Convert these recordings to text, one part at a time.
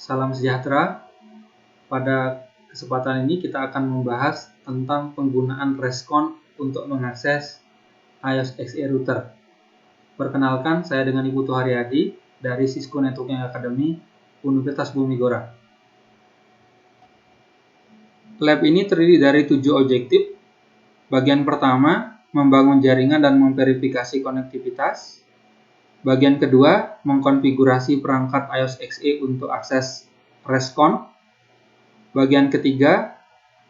Salam sejahtera. Pada kesempatan ini kita akan membahas tentang penggunaan Rescon untuk mengakses iOS XE Router. Perkenalkan, saya dengan Ibu Tuharyadi dari Cisco Networking Academy, Universitas Bumi Gora. Lab ini terdiri dari 7 objektif. Bagian pertama, membangun jaringan dan memverifikasi konektivitas. Bagian kedua, mengkonfigurasi perangkat iOS XE untuk akses Rescon. Bagian ketiga,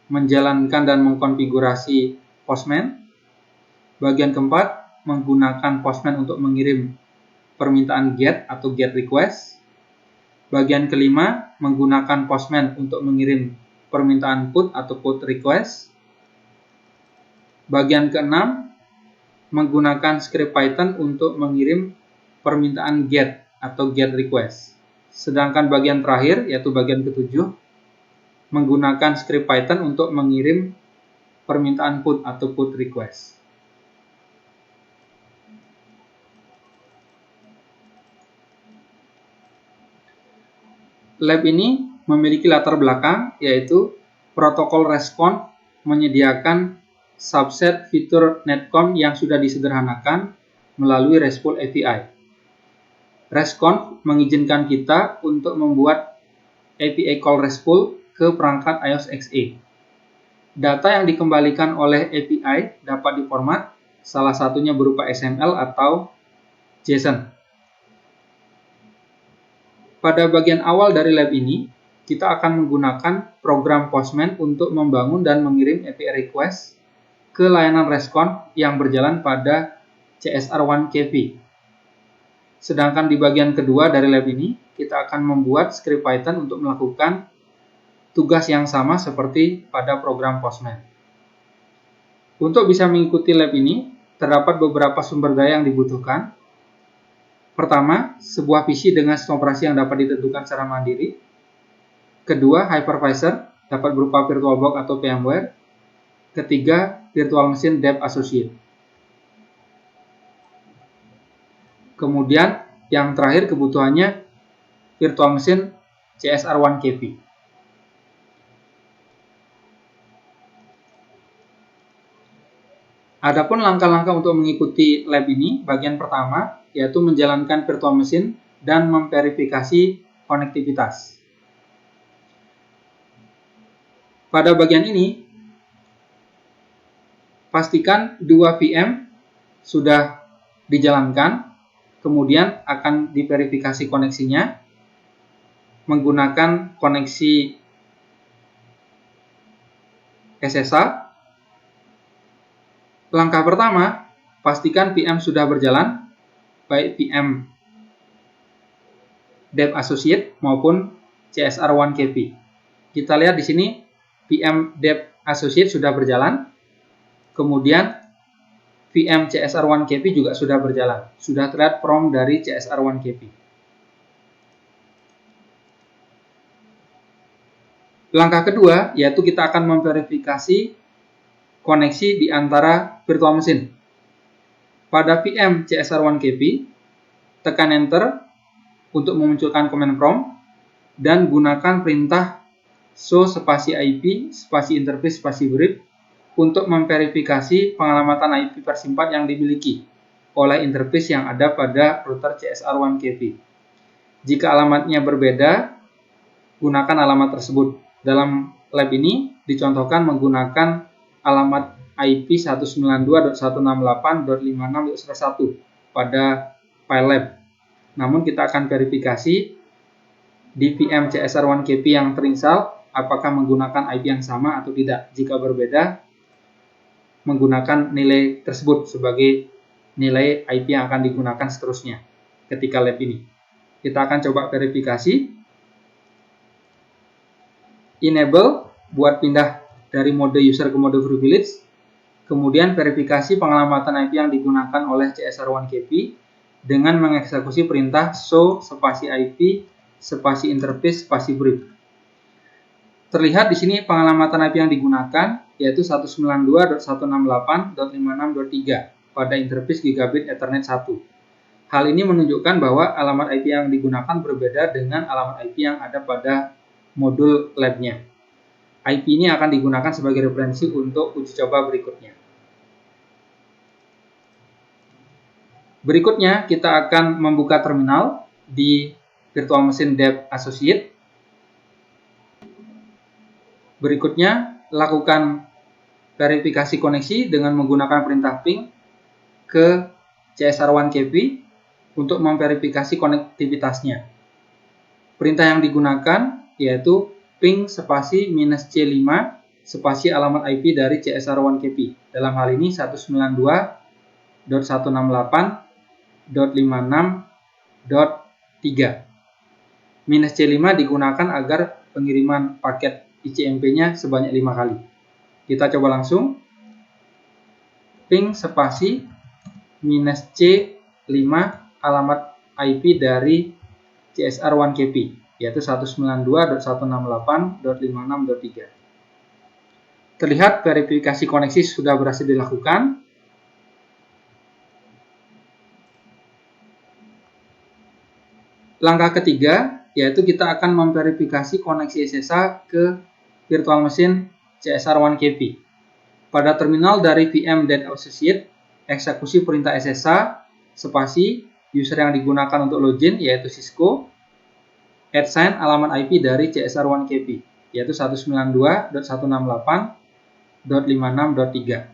menjalankan dan mengkonfigurasi Postman. Bagian keempat, menggunakan Postman untuk mengirim permintaan GET atau GET request. Bagian kelima, menggunakan Postman untuk mengirim permintaan PUT atau PUT request. Bagian keenam, menggunakan script Python untuk mengirim permintaan GET atau GET request. Sedangkan bagian terakhir, yaitu bagian ketujuh, menggunakan script Python untuk mengirim permintaan PUT atau PUT request. Lab ini memiliki latar belakang, yaitu protokol Rescon menyediakan subset fitur Netcom yang sudah disederhanakan melalui RESTful API. Rescon mengizinkan kita untuk membuat API call RESTful ke perangkat iOS XE. Data yang dikembalikan oleh API dapat diformat, salah satunya berupa XML atau JSON. Pada bagian awal dari lab ini, kita akan menggunakan program Postman untuk membangun dan mengirim API request ke layanan Rescon yang berjalan pada CSR1KV. Sedangkan di bagian kedua dari lab ini, kita akan membuat script Python untuk melakukan tugas yang sama seperti pada program Postman. Untuk bisa mengikuti lab ini, terdapat beberapa sumber daya yang dibutuhkan. Pertama, sebuah PC dengan sistem operasi yang dapat ditentukan secara mandiri. Kedua, hypervisor dapat berupa VirtualBox atau VMware. Ketiga, virtual machine dev associate. Kemudian yang terakhir kebutuhannya virtual machine CSR1KV. Adapun langkah-langkah untuk mengikuti lab ini, bagian pertama yaitu menjalankan virtual machine dan memverifikasi konektivitas. Pada bagian ini, pastikan 2 VM sudah dijalankan. Kemudian akan diverifikasi koneksinya menggunakan koneksi SSH. Langkah pertama, pastikan VM sudah berjalan, baik VM Dev Associate maupun CSR1KV. Kita lihat di sini VM Dev Associate sudah berjalan, kemudian VM CSR1KV juga sudah berjalan. Sudah terlihat prompt dari CSR1KV. Langkah kedua, yaitu kita akan memverifikasi koneksi di antara virtual machine. Pada VM CSR1KV, tekan Enter untuk memunculkan command prompt dan gunakan perintah show spasi IP spasi interface spasi brief untuk memverifikasi pengalamatan IP versi 4 yang dimiliki oleh interface yang ada pada router CSR1KV. Jika alamatnya berbeda, gunakan alamat tersebut. Dalam lab ini dicontohkan menggunakan alamat IP 192.168.56.1 pada file lab. Namun kita akan verifikasi di VM CSR1KV yang terinstall apakah menggunakan IP yang sama atau tidak. Jika berbeda, menggunakan nilai tersebut sebagai nilai IP yang akan digunakan seterusnya ketika lab ini. Kita akan coba verifikasi. Enable buat pindah dari mode user ke mode privilege. Kemudian verifikasi pengalamatan IP yang digunakan oleh CSR1KV dengan mengeksekusi perintah show spasi IP spasi interface spasi brief. Terlihat di sini pengalamatan IP yang digunakan yaitu 192.168.56.3 pada interface Gigabit Ethernet 1. Hal ini menunjukkan bahwa alamat IP yang digunakan berbeda dengan alamat IP yang ada pada modul lab-nya. IP ini akan digunakan sebagai referensi untuk uji coba berikutnya. Berikutnya, kita akan membuka terminal di Virtual Machine Dev Associate. Berikutnya, lakukan verifikasi koneksi dengan menggunakan perintah ping ke CSR1KP untuk memverifikasi konektivitasnya. Perintah yang digunakan yaitu ping spasi -C5 spasi alamat IP dari CSR1KP. Dalam hal ini 192.168.56.3. -C5 digunakan agar pengiriman paket ICMP-nya sebanyak 5 kali. Kita coba langsung. Ping spasi -C5 alamat IP dari CSR1KP, yaitu 192.168.56.3. Terlihat verifikasi koneksi sudah berhasil dilakukan. Langkah ketiga, yaitu kita akan memverifikasi koneksi SSH ke Virtual Machine CSR1KP. Pada terminal dari VM.Associate, eksekusi perintah SSH spasi user yang digunakan untuk login yaitu Cisco, @sign alamat IP dari CSR1KP yaitu 192.168.56.3.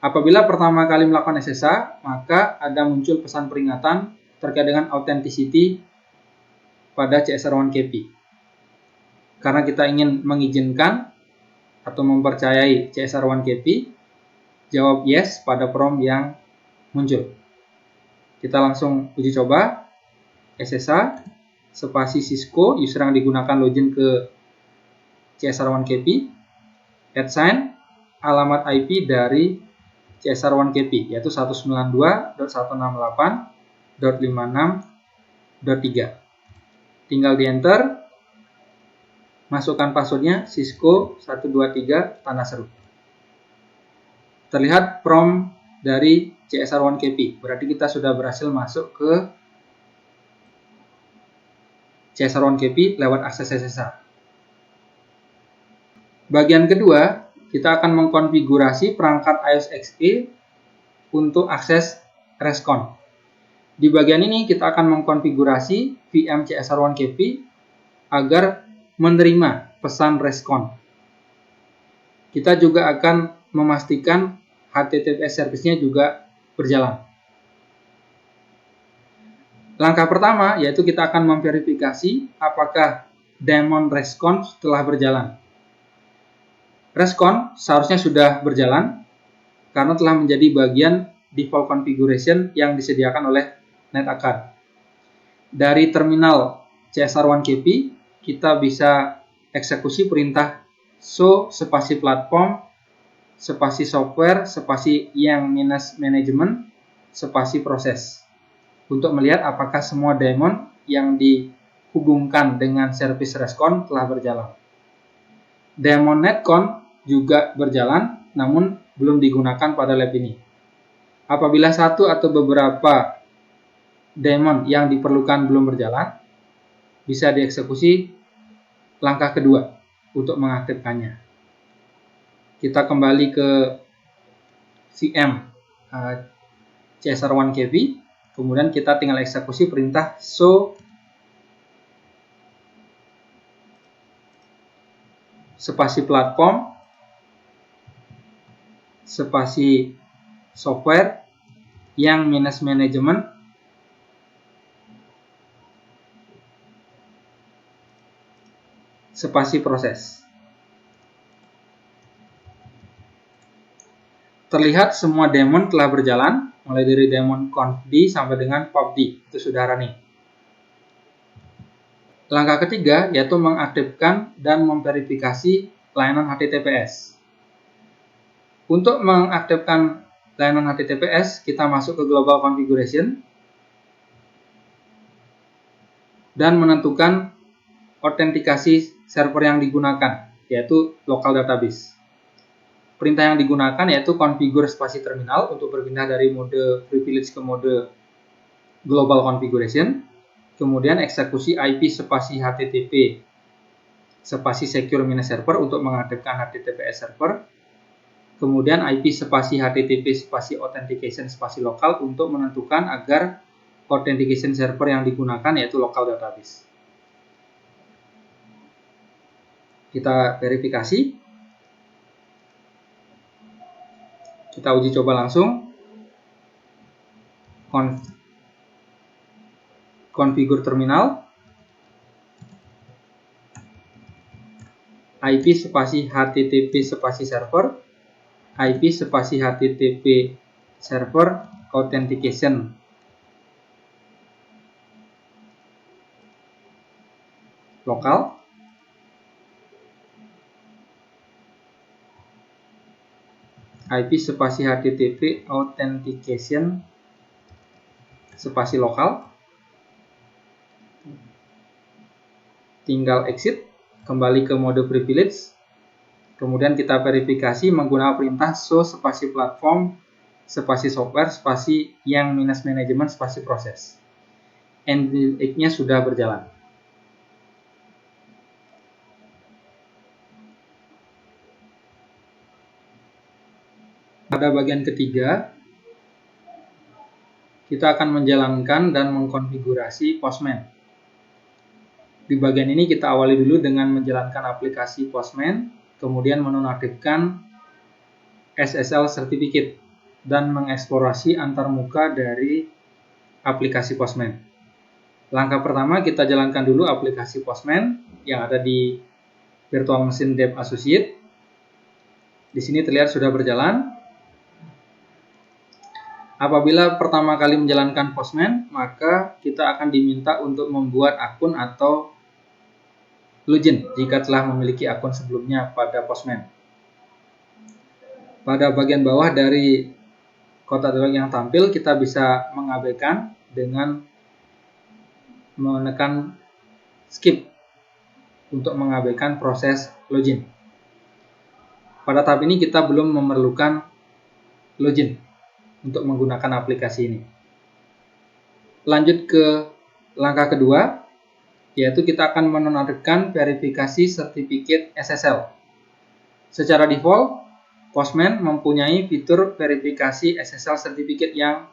Apabila pertama kali melakukan SSH, maka ada muncul pesan peringatan terkait dengan authenticity pada CSR1KP. Karena kita ingin mengizinkan atau mempercayai CSR1KP, jawab yes pada prompt yang muncul. Kita langsung uji coba. SSH spasi Cisco, user yang digunakan login ke CSR1KP, @sign alamat IP dari CSR1KP yaitu 192.168.56.3. Tinggal di enter, masukkan passwordnya Cisco 123 tanda seru. Terlihat prompt dari CSR1KP, berarti kita sudah berhasil masuk ke CSR1KP lewat akses SSH. Bagian kedua, kita akan mengkonfigurasi perangkat iOS XE untuk akses Rescon. Di bagian ini kita akan mengkonfigurasi VM CSR1KP agar menerima pesan Rescon. Kita juga akan memastikan HTTPS service-nya juga berjalan. Langkah pertama yaitu kita akan memverifikasi apakah daemon Rescon telah berjalan. Rescon seharusnya sudah berjalan karena telah menjadi bagian default configuration yang disediakan oleh NetAcad. Dari terminal CSR1KP, kita bisa eksekusi perintah show spasi platform spasi software spasi yang minus management spasi proses untuk melihat apakah semua daemon yang dihubungkan dengan service Rescon telah berjalan. Daemon netcon juga berjalan, namun belum digunakan pada lab ini. Apabila satu atau beberapa daemon yang diperlukan belum berjalan, bisa dieksekusi langkah kedua untuk mengaktifkannya. Kita kembali ke VM CSR1KP, kemudian kita tinggal eksekusi perintah show spasi platform spasi software yang minus management spasi proses. Terlihat semua daemon telah berjalan, mulai dari daemon confd sampai dengan popd, itu sudah running. Langkah ketiga yaitu mengaktifkan dan memverifikasi layanan HTTPS. Untuk mengaktifkan layanan HTTPS, kita masuk ke Global Configuration dan menentukan autentikasi server yang digunakan, yaitu local database. Perintah yang digunakan yaitu configure spasi terminal untuk berpindah dari mode privilege ke mode global configuration, kemudian eksekusi IP spasi HTTP spasi secure minus server untuk mengaktifkan HTTPS server, kemudian IP spasi HTTP spasi authentication spasi lokal untuk menentukan agar authentication server yang digunakan yaitu local database. Kita verifikasi, kita uji coba langsung. Configure terminal, IP spasi HTTP spasi server, IP spasi HTTP server authentication. Lokal. IP spasi HTTP authentication spasi lokal. Tinggal exit, kembali ke mode privilege. Kemudian kita verifikasi menggunakan perintah show spasi platform spasi software spasi yang minus management spasi proses. NDX-nya sudah berjalan. Pada bagian ketiga, kita akan menjalankan dan mengkonfigurasi Postman. Di bagian ini kita awali dulu dengan menjalankan aplikasi Postman, kemudian menonaktifkan SSL Certificate dan mengeksplorasi antarmuka dari aplikasi Postman. Langkah pertama kita jalankan dulu aplikasi Postman yang ada di Virtual Machine Dev Associate. Di sini terlihat sudah berjalan. Apabila pertama kali menjalankan Postman, maka kita akan diminta untuk membuat akun atau login jika telah memiliki akun sebelumnya pada Postman. Pada bagian bawah dari kotak dialog yang tampil, kita bisa mengabaikan dengan menekan skip untuk mengabaikan proses login. Pada tahap ini kita belum memerlukan login untuk menggunakan aplikasi ini. Lanjut ke langkah kedua, yaitu kita akan menonaktifkan verifikasi sertifikat SSL. Secara default, Postman mempunyai fitur verifikasi SSL sertifikat yang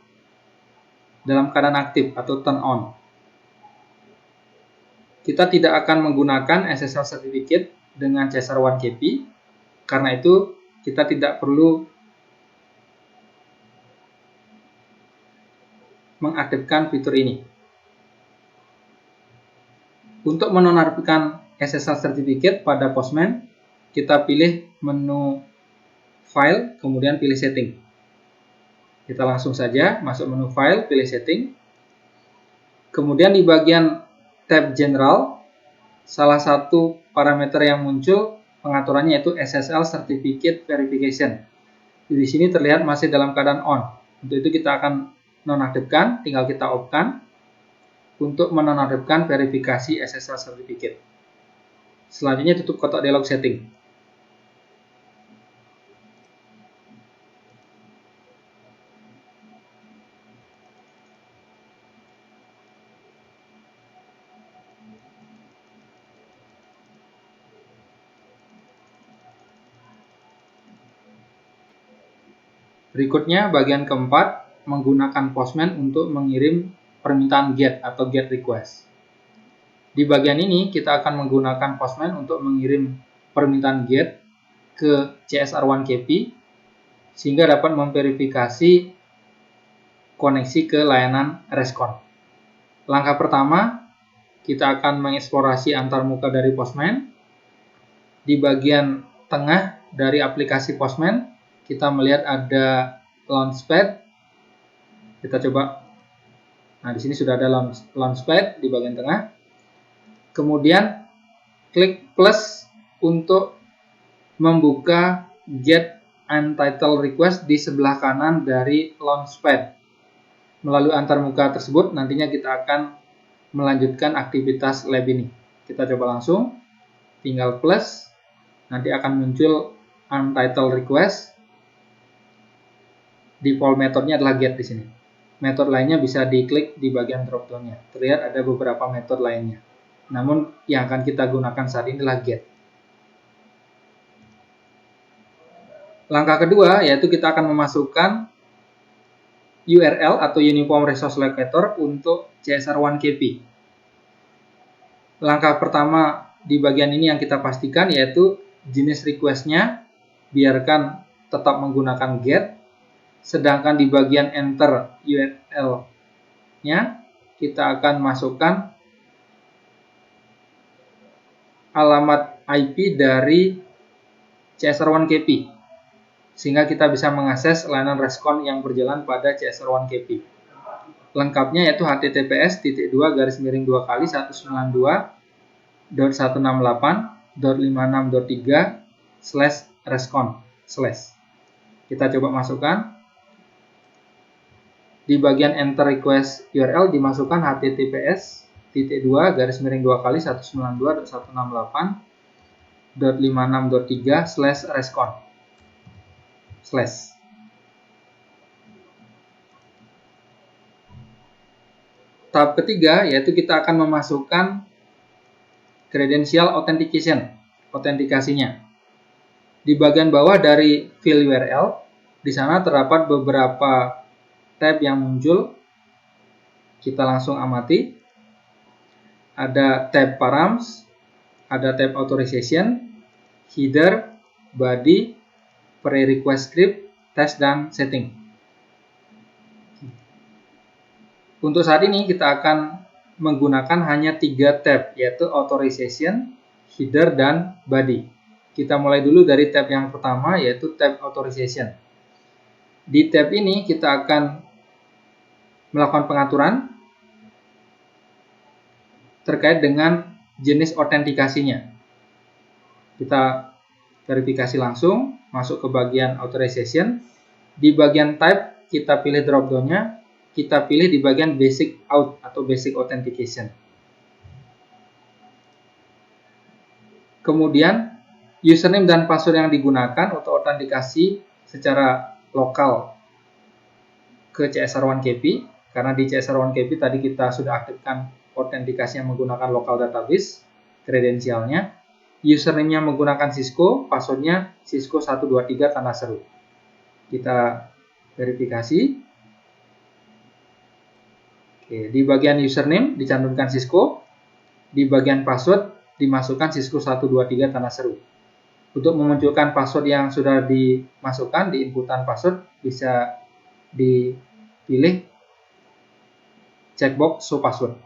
dalam keadaan aktif atau turn on. Kita tidak akan menggunakan SSL certificate dengan CSR1KP, karena itu kita tidak perlu mengaktifkan fitur ini. Untuk menonaktifkan SSL certificate pada Postman, kita pilih menu File, kemudian pilih Setting. Kita langsung saja masuk menu File, pilih Setting. Kemudian di bagian tab General, salah satu parameter yang muncul pengaturannya yaitu SSL Certificate Verification. Di sini terlihat masih dalam keadaan on. Untuk itu kita akan nonaktifkan, tinggal kita off-kan untuk menonaktifkan verifikasi SSL Certificate. Selanjutnya tutup kotak dialog setting. Berikutnya bagian keempat, menggunakan Postman untuk mengirim permintaan GET atau GET request. Di bagian ini kita akan menggunakan Postman untuk mengirim permintaan GET ke CSR1KP sehingga dapat memverifikasi koneksi ke layanan Respond. Langkah pertama, kita akan mengeksplorasi antarmuka dari Postman. Di bagian tengah dari aplikasi Postman, kita melihat ada Launchpad. Kita coba. Nah, di sini sudah ada Launchpad di bagian tengah. Kemudian klik plus untuk membuka Get Untitled Request di sebelah kanan dari Launchpad. Melalui antarmuka tersebut, nantinya kita akan melanjutkan aktivitas lab ini. Kita coba langsung. Tinggal plus. Nanti akan muncul Untitled Request. Default metodenya adalah get di sini. metode lainnya bisa diklik di bagian drop-down-nya. Terlihat ada beberapa metode lainnya. Namun yang akan kita gunakan saat ini adalah get. Langkah kedua yaitu kita akan memasukkan URL atau Uniform Resource Locator untuk CSR1KP. Langkah pertama di bagian ini yang kita pastikan yaitu jenis request-nya biarkan tetap menggunakan get, sedangkan di bagian enter URL-nya kita akan masukkan alamat IP dari CSR1KP sehingga kita bisa mengakses layanan respon yang berjalan pada CSR1KP. Lengkapnya yaitu https://2.192.168.56.3/respon/. Kita coba masukkan. Di bagian enter request URL dimasukkan https://2.192.168.56.3/respon/. Tahap ketiga yaitu kita akan memasukkan credential authentication, autentikasinya. Di bagian bawah dari field URL, di sana terdapat beberapa tab yang muncul. Kita langsung amati. Ada tab params, ada tab authorization, header, body, pre-request script, test, dan setting. Untuk saat ini kita akan menggunakan hanya 3 tab, yaitu authorization, header, dan body. Kita mulai dulu dari tab yang pertama, yaitu tab authorization. Di tab ini kita akan melakukan pengaturan terkait dengan jenis autentikasinya. Kita verifikasi langsung, masuk ke bagian authorization. Di bagian type kita pilih drop-down-nya, kita pilih di bagian basic auth atau basic authentication. Kemudian username dan password yang digunakan untuk autentikasi secara lokal ke CSR1KP, karena di CSR1KP tadi kita sudah aktifkan autentikasi yang menggunakan local database, kredensialnya. Username-nya menggunakan Cisco, password-nya Cisco 123 tanda seru. Kita verifikasi. Oke, di bagian username dicantumkan Cisco, di bagian password dimasukkan Cisco 123 tanda seru. Untuk memunculkan password yang sudah dimasukkan di inputan password bisa dipilih checkbox show password.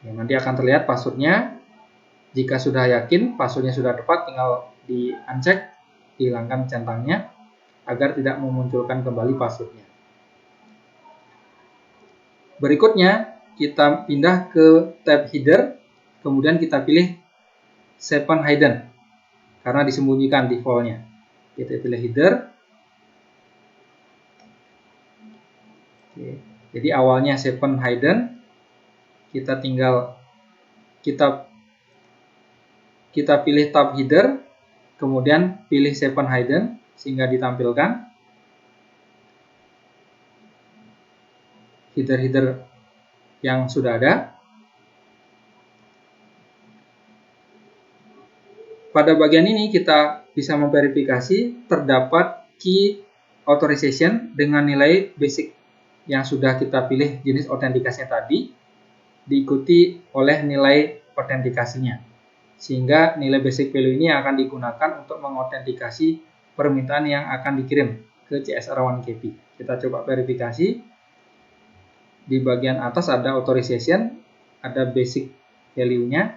Oke, nanti akan terlihat passwordnya. Jika sudah yakin passwordnya sudah tepat, tinggal di-uncheck, dihilangkan centangnya agar tidak memunculkan kembali passwordnya. Berikutnya, kita pindah ke tab header, kemudian kita pilih Seven Hidden, karena disembunyikan default-nya. Kita pilih header. Oke, jadi awalnya Seven Hidden, kita tinggal kita pilih tab header, kemudian pilih Seven Hidden, sehingga ditampilkan header-header yang sudah ada. Pada bagian ini kita bisa memverifikasi terdapat key authorization dengan nilai basic yang sudah kita pilih jenis autentikasinya tadi, diikuti oleh nilai autentikasinya. Sehingga nilai basic value ini akan digunakan untuk mengautentikasi permintaan yang akan dikirim ke CSR1KP. Kita coba verifikasi. Di bagian atas ada authorization, ada basic value-nya.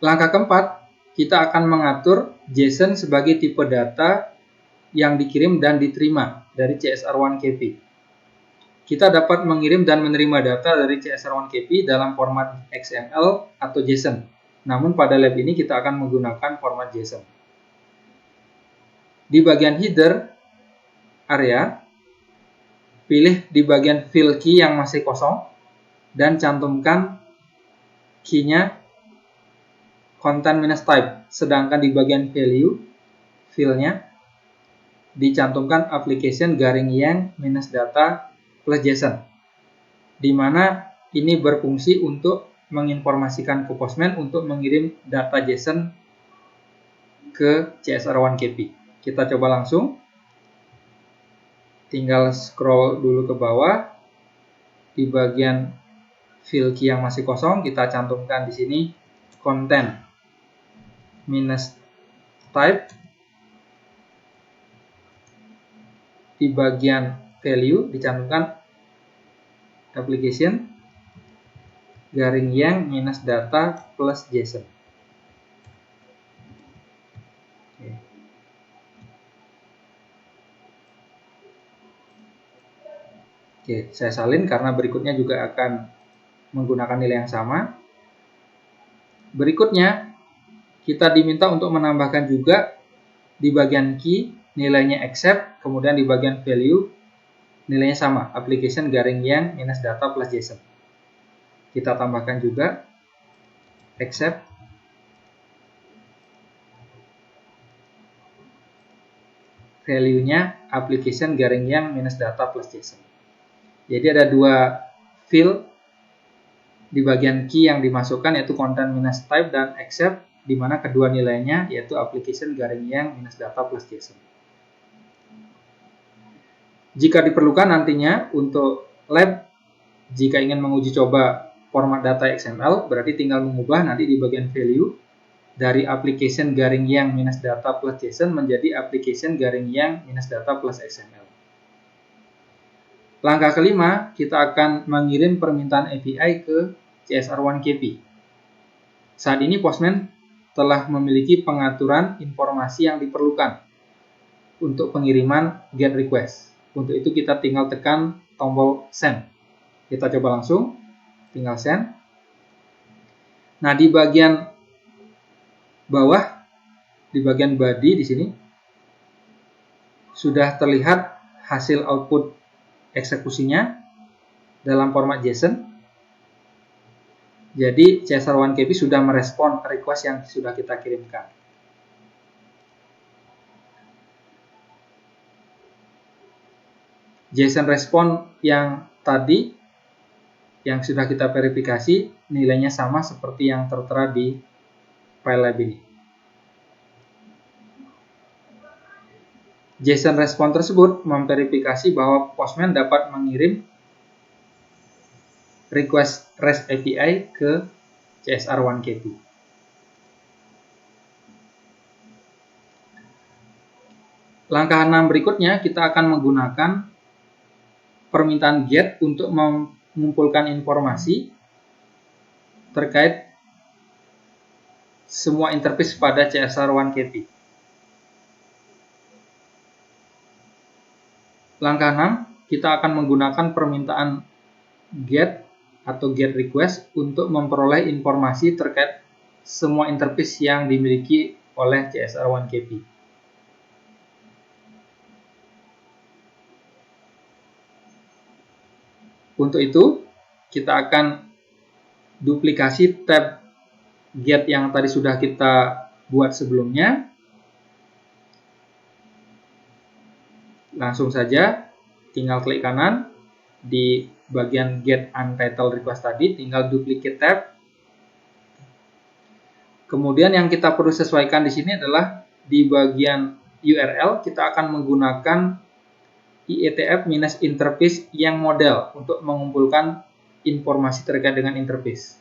Langkah keempat, kita akan mengatur JSON sebagai tipe data yang dikirim dan diterima dari CSR1KP. Kita dapat mengirim dan menerima data dari CSR1KP dalam format XML atau JSON. Namun pada lab ini kita akan menggunakan format JSON. Di bagian header area, pilih di bagian field key yang masih kosong dan cantumkan key-nya content minus type, sedangkan di bagian value filenya dicantumkan application garing yang minus data plus JSON, di mana ini berfungsi untuk menginformasikan ke Postman untuk mengirim data JSON ke CSR1KP. Kita coba langsung, tinggal scroll dulu ke bawah, di bagian field key yang masih kosong kita cantumkan di sini content minus type. Di bagian value dicantumkan application garing yang minus data plus JSON. Oke, saya salin karena berikutnya juga akan menggunakan nilai yang sama. Berikutnya kita diminta untuk menambahkan juga di bagian key nilainya accept, kemudian di bagian value nilainya sama, application garing yang minus data plus JSON. Kita tambahkan juga accept, value-nya application garing yang minus data plus JSON. Jadi ada dua field di bagian key yang dimasukkan, yaitu content minus type dan accept, di mana kedua nilainya yaitu application garing yang minus data plus JSON. Jika diperlukan nantinya untuk lab, jika ingin menguji coba format data XML, berarti tinggal mengubah nanti di bagian value dari application garing yang minus data plus JSON menjadi application garing yang minus data plus XML. Langkah kelima, kita akan mengirim permintaan API ke CSR1KP. Saat ini Postman telah memiliki pengaturan informasi yang diperlukan untuk pengiriman GET request. Untuk itu kita tinggal tekan tombol send. Kita coba langsung, tinggal send. Nah, di bagian bawah, di bagian body di sini sudah terlihat hasil output eksekusinya dalam format JSON. Jadi CSR1KP sudah merespon request yang sudah kita kirimkan. JSON respon yang tadi yang sudah kita verifikasi nilainya sama seperti yang tertera di file lab ini. JSON respon tersebut memverifikasi bahwa Postman dapat mengirim request REST API ke CSR1KP. Langkah 6 berikutnya kita akan menggunakan permintaan GET untuk mengumpulkan informasi terkait semua interface pada CSR1KP. Langkah 6, kita akan menggunakan permintaan GET atau GET request untuk memperoleh informasi terkait semua interface yang dimiliki oleh CSR1KP. Untuk itu, kita akan duplikasi tab GET yang tadi sudah kita buat sebelumnya. Langsung saja, tinggal klik kanan di bagian Get Untitled Request tadi, tinggal duplicate tab. Kemudian yang kita perlu sesuaikan di sini adalah di bagian URL kita akan menggunakan IETF-interface yang model untuk mengumpulkan informasi terkait dengan interface.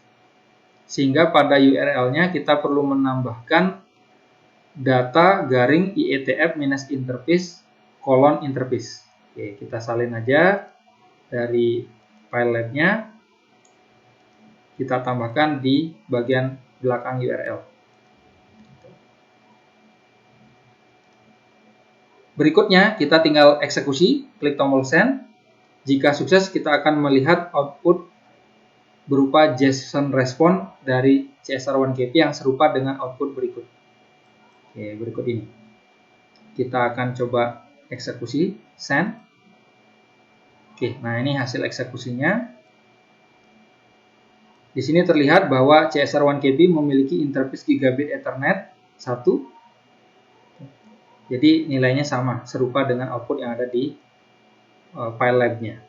Sehingga pada URL-nya kita perlu menambahkan data garing IETF-interface :interface. Oke, kita salin aja dari file lab-nya. Kita tambahkan di bagian belakang URL. Berikutnya, kita tinggal eksekusi, klik tombol send. Jika sukses, kita akan melihat output berupa JSON respon dari CSR1KP yang serupa dengan output berikut. Oke, berikut ini. Kita akan coba eksekusi, send. Oke, nah ini hasil eksekusinya. Di sini terlihat bahwa CSR1KB memiliki interface Gigabit Ethernet 1. Jadi nilainya sama, serupa dengan output yang ada di file lab-nya.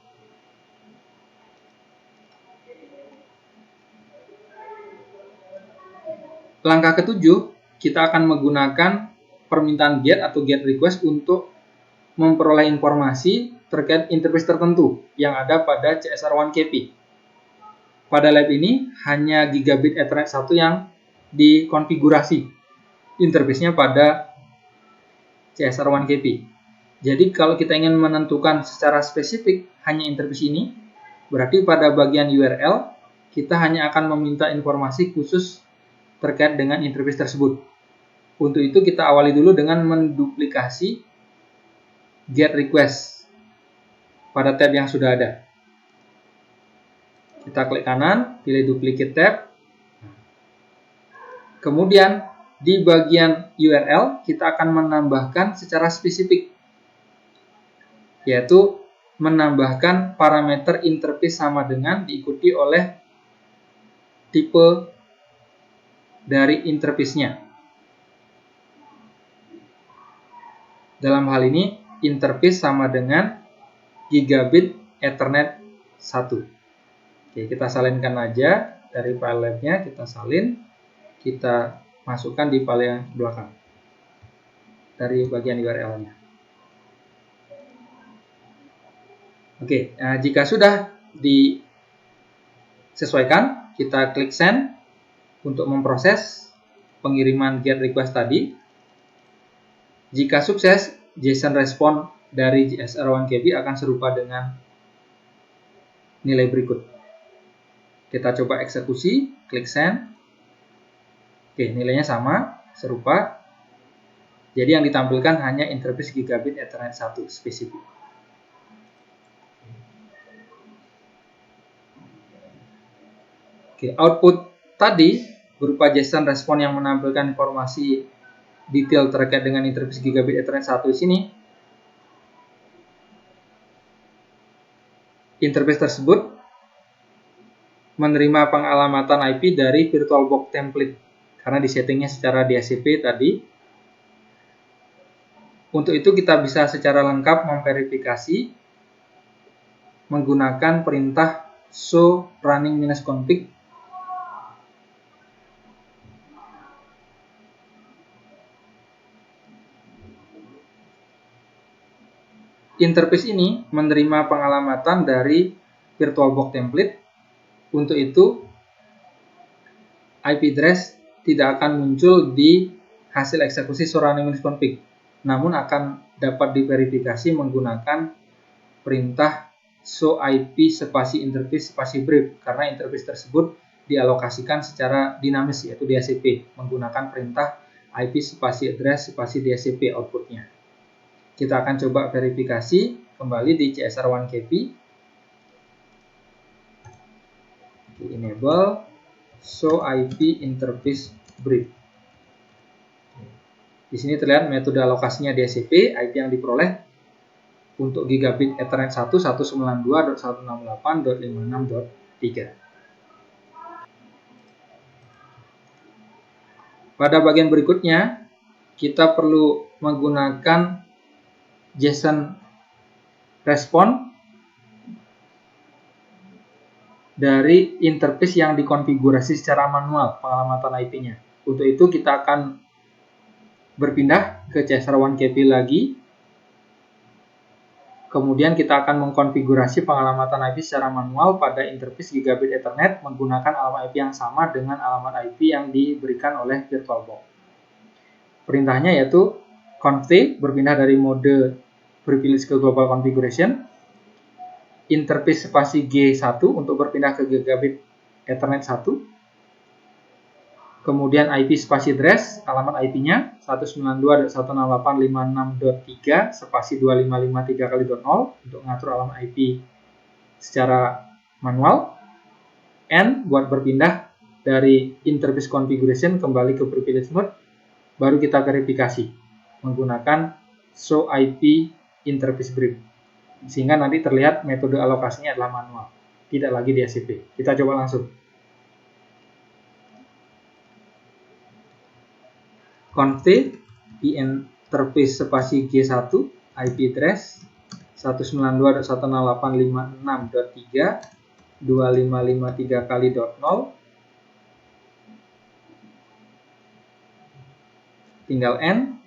Langkah ketujuh, kita akan menggunakan permintaan GET atau GET request untuk memperoleh informasi terkait interface tertentu yang ada pada CSR1KB. Pada lab ini hanya Gigabit Ethernet 1 yang dikonfigurasi interface-nya pada CSR1KB. Jadi kalau kita ingin menentukan secara spesifik hanya interface ini, berarti pada bagian URL kita hanya akan meminta informasi khusus terkait dengan interface tersebut. Untuk itu kita awali dulu dengan menduplikasi GET request pada tab yang sudah ada. Kita klik kanan, pilih duplicate tab. Kemudian di bagian URL kita akan menambahkan secara spesifik, yaitu menambahkan parameter interface sama dengan diikuti oleh tipe dari interface-nya. Dalam hal ini, interface sama dengan Gigabit Ethernet 1. Oke, kita salinkan aja dari file lab-nya, kita salin, kita masukkan di file yang belakang dari bagian URL-nya. Oke, nah jika sudah disesuaikan, kita klik send untuk memproses pengiriman GET request tadi. Jika sukses, JSON respon dari CSR1KB akan serupa dengan nilai berikut. Kita coba eksekusi, klik send. Oke, nilainya sama, serupa. Jadi yang ditampilkan hanya interface Gigabit Ethernet 1 spesifik. Oke, output tadi berupa JSON respon yang menampilkan informasi detail terkait dengan interface Gigabit Ethernet 1 di sini. Interface tersebut menerima pengalamatan IP dari VirtualBox template karena disettingnya secara DHCP tadi. Untuk itu kita bisa secara lengkap memverifikasi menggunakan perintah show running-config . Interface ini menerima pengalamatan dari VirtualBox template. Untuk itu, IP address tidak akan muncul di hasil eksekusi show running-config, namun akan dapat diverifikasi menggunakan perintah show IP spasi interface spasi brief karena interface tersebut dialokasikan secara dinamis yaitu DHCP menggunakan perintah IP spasi address spasi DHCP outputnya. Kita akan coba verifikasi kembali di CSR1KB. Enable show IP interface brief. Di sini terlihat metode alokasinya DHCP, IP yang diperoleh untuk Gigabit Ethernet 1 192.168.56.3. Pada bagian berikutnya, kita perlu menggunakan JSON respon dari interface yang dikonfigurasi secara manual pengalamatan IP-nya. Untuk itu kita akan berpindah ke CSR1KB lagi. Kemudian kita akan mengkonfigurasi pengalamatan IP secara manual pada interface Gigabit Ethernet menggunakan alamat IP yang sama dengan alamat IP yang diberikan oleh VirtualBox. Perintahnya yaitu config berpindah dari mode privilege ke global configuration, interface spasi G1 untuk berpindah ke Gigabit Ethernet 1, kemudian IP spasi address, alamat IP-nya 192.168.56.3 spasi 2553 untuk mengatur alamat IP secara manual, N buat berpindah dari interface configuration kembali ke privilege mode, baru kita verifikasi menggunakan show IP interface brief, sehingga nanti terlihat metode alokasinya adalah manual, tidak lagi DHCP. Kita coba langsung. conf interface spasi G1 IP address 192.168.56.3 2553 kali tinggal N,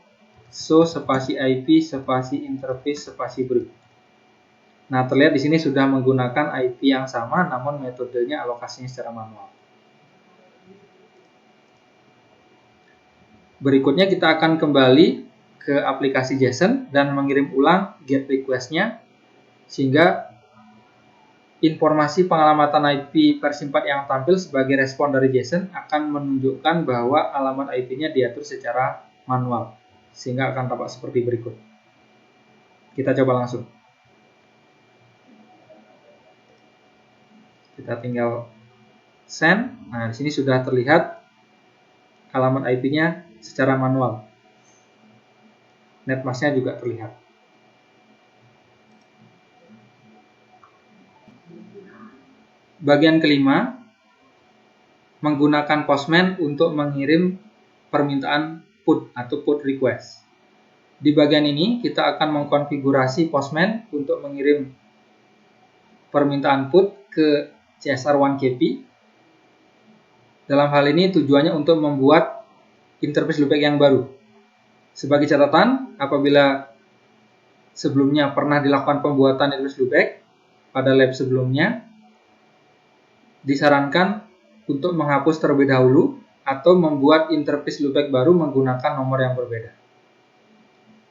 so spasi IP spasi interface spasi break. Nah, terlihat di sini sudah menggunakan IP yang sama, namun metodenya alokasinya secara manual. Berikutnya kita akan kembali ke aplikasi JSON dan mengirim ulang GET request-nya, sehingga informasi pengalamatan IP versi 4 yang tampil sebagai respon dari JSON akan menunjukkan bahwa alamat IP-nya diatur secara manual, sehingga akan tampak seperti berikut. Kita coba langsung. Kita tinggal send. Nah, di sini sudah terlihat alamat IP-nya secara manual. Netmask-nya juga terlihat. Bagian kelima, menggunakan Postman untuk mengirim permintaan PUT atau PUT request. Di bagian ini kita akan mengkonfigurasi Postman untuk mengirim permintaan PUT ke CSR1KP. Dalam hal ini tujuannya untuk membuat interface loopback yang baru. Sebagai catatan, apabila sebelumnya pernah dilakukan pembuatan interface loopback pada lab sebelumnya, disarankan untuk menghapus terlebih dahulu atau membuat interface loopback baru menggunakan nomor yang berbeda.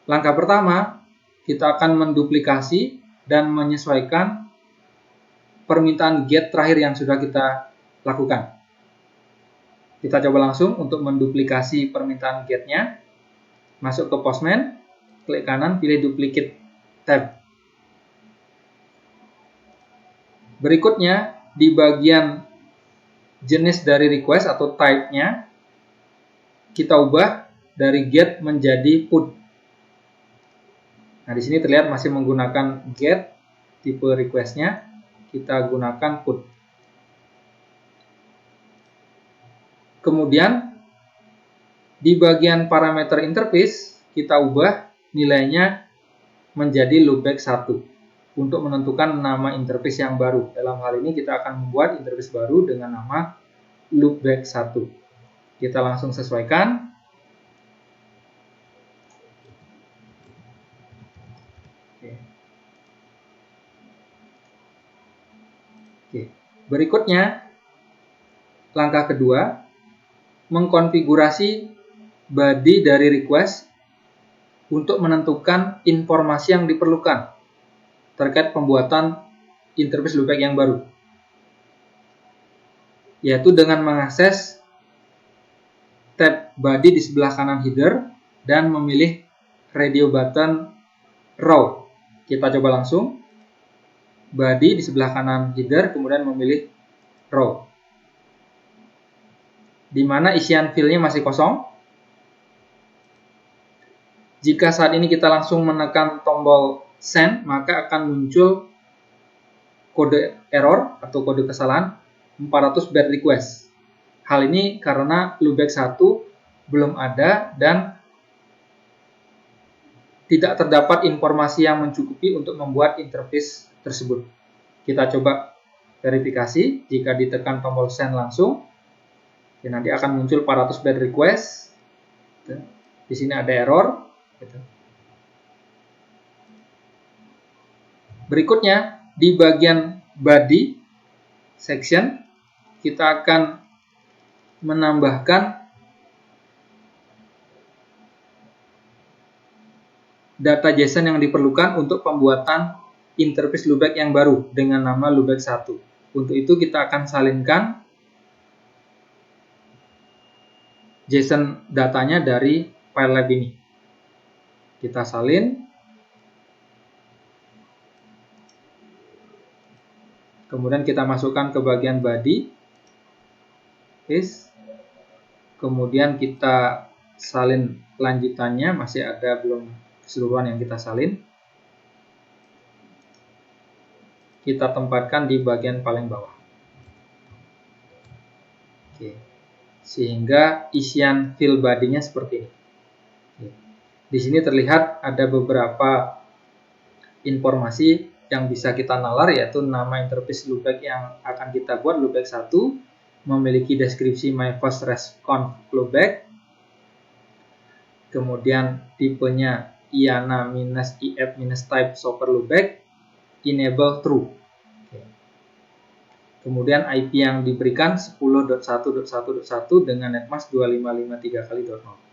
Langkah pertama, kita akan menduplikasi dan menyesuaikan permintaan GET terakhir yang sudah kita lakukan. Kita coba langsung untuk menduplikasi permintaan GET-nya. Masuk ke Postman, klik kanan, pilih Duplicate tab. Berikutnya, di bagian jenis dari request atau type-nya, kita ubah dari GET menjadi PUT. Nah, di sini terlihat masih menggunakan GET tipe request-nya. Kita gunakan PUT. Kemudian di bagian parameter interface kita ubah nilainya menjadi loopback 1 untuk menentukan nama interface yang baru. Dalam hal ini kita akan membuat interface baru dengan nama loopback 1. Kita langsung sesuaikan. Oke. Berikutnya, langkah kedua, mengkonfigurasi body dari request untuk menentukan informasi yang diperlukan terkait pembuatan interface loopback yang baru, yaitu dengan mengakses tab body di sebelah kanan header dan memilih radio button raw. Kita coba langsung. Body di sebelah kanan header, kemudian memilih raw, di mana isian filenya masih kosong. Jika saat ini kita langsung menekan tombol send, maka akan muncul kode error atau kode kesalahan 400 byte request. Hal ini karena loopback 1 belum ada dan tidak terdapat informasi yang mencukupi untuk membuat interface tersebut. Kita coba verifikasi. Jika ditekan tombol send langsung, ya nanti akan muncul 400 byte request. Di sini ada error. Berikutnya, di bagian body section, kita akan menambahkan data JSON yang diperlukan untuk pembuatan interface loopback yang baru dengan nama loopback 1. Untuk itu kita akan salinkan JSON datanya dari file lab ini. Kita salin. Kemudian kita masukkan ke bagian body. Paste. Kemudian kita salin lanjutannya, masih ada belum keseluruhan yang kita salin. Kita tempatkan di bagian paling bawah. Oke. Sehingga isian fill body-nya seperti ini. Di sini terlihat ada beberapa informasi yang bisa kita nalar, yaitu nama interface loopback yang akan kita buat, loopback 1, memiliki deskripsi my first response loopback, kemudian tipenya IANA-IF-type super loopback, enable true. Kemudian IP yang diberikan 10.1.1.1 dengan netmask 2553x.0.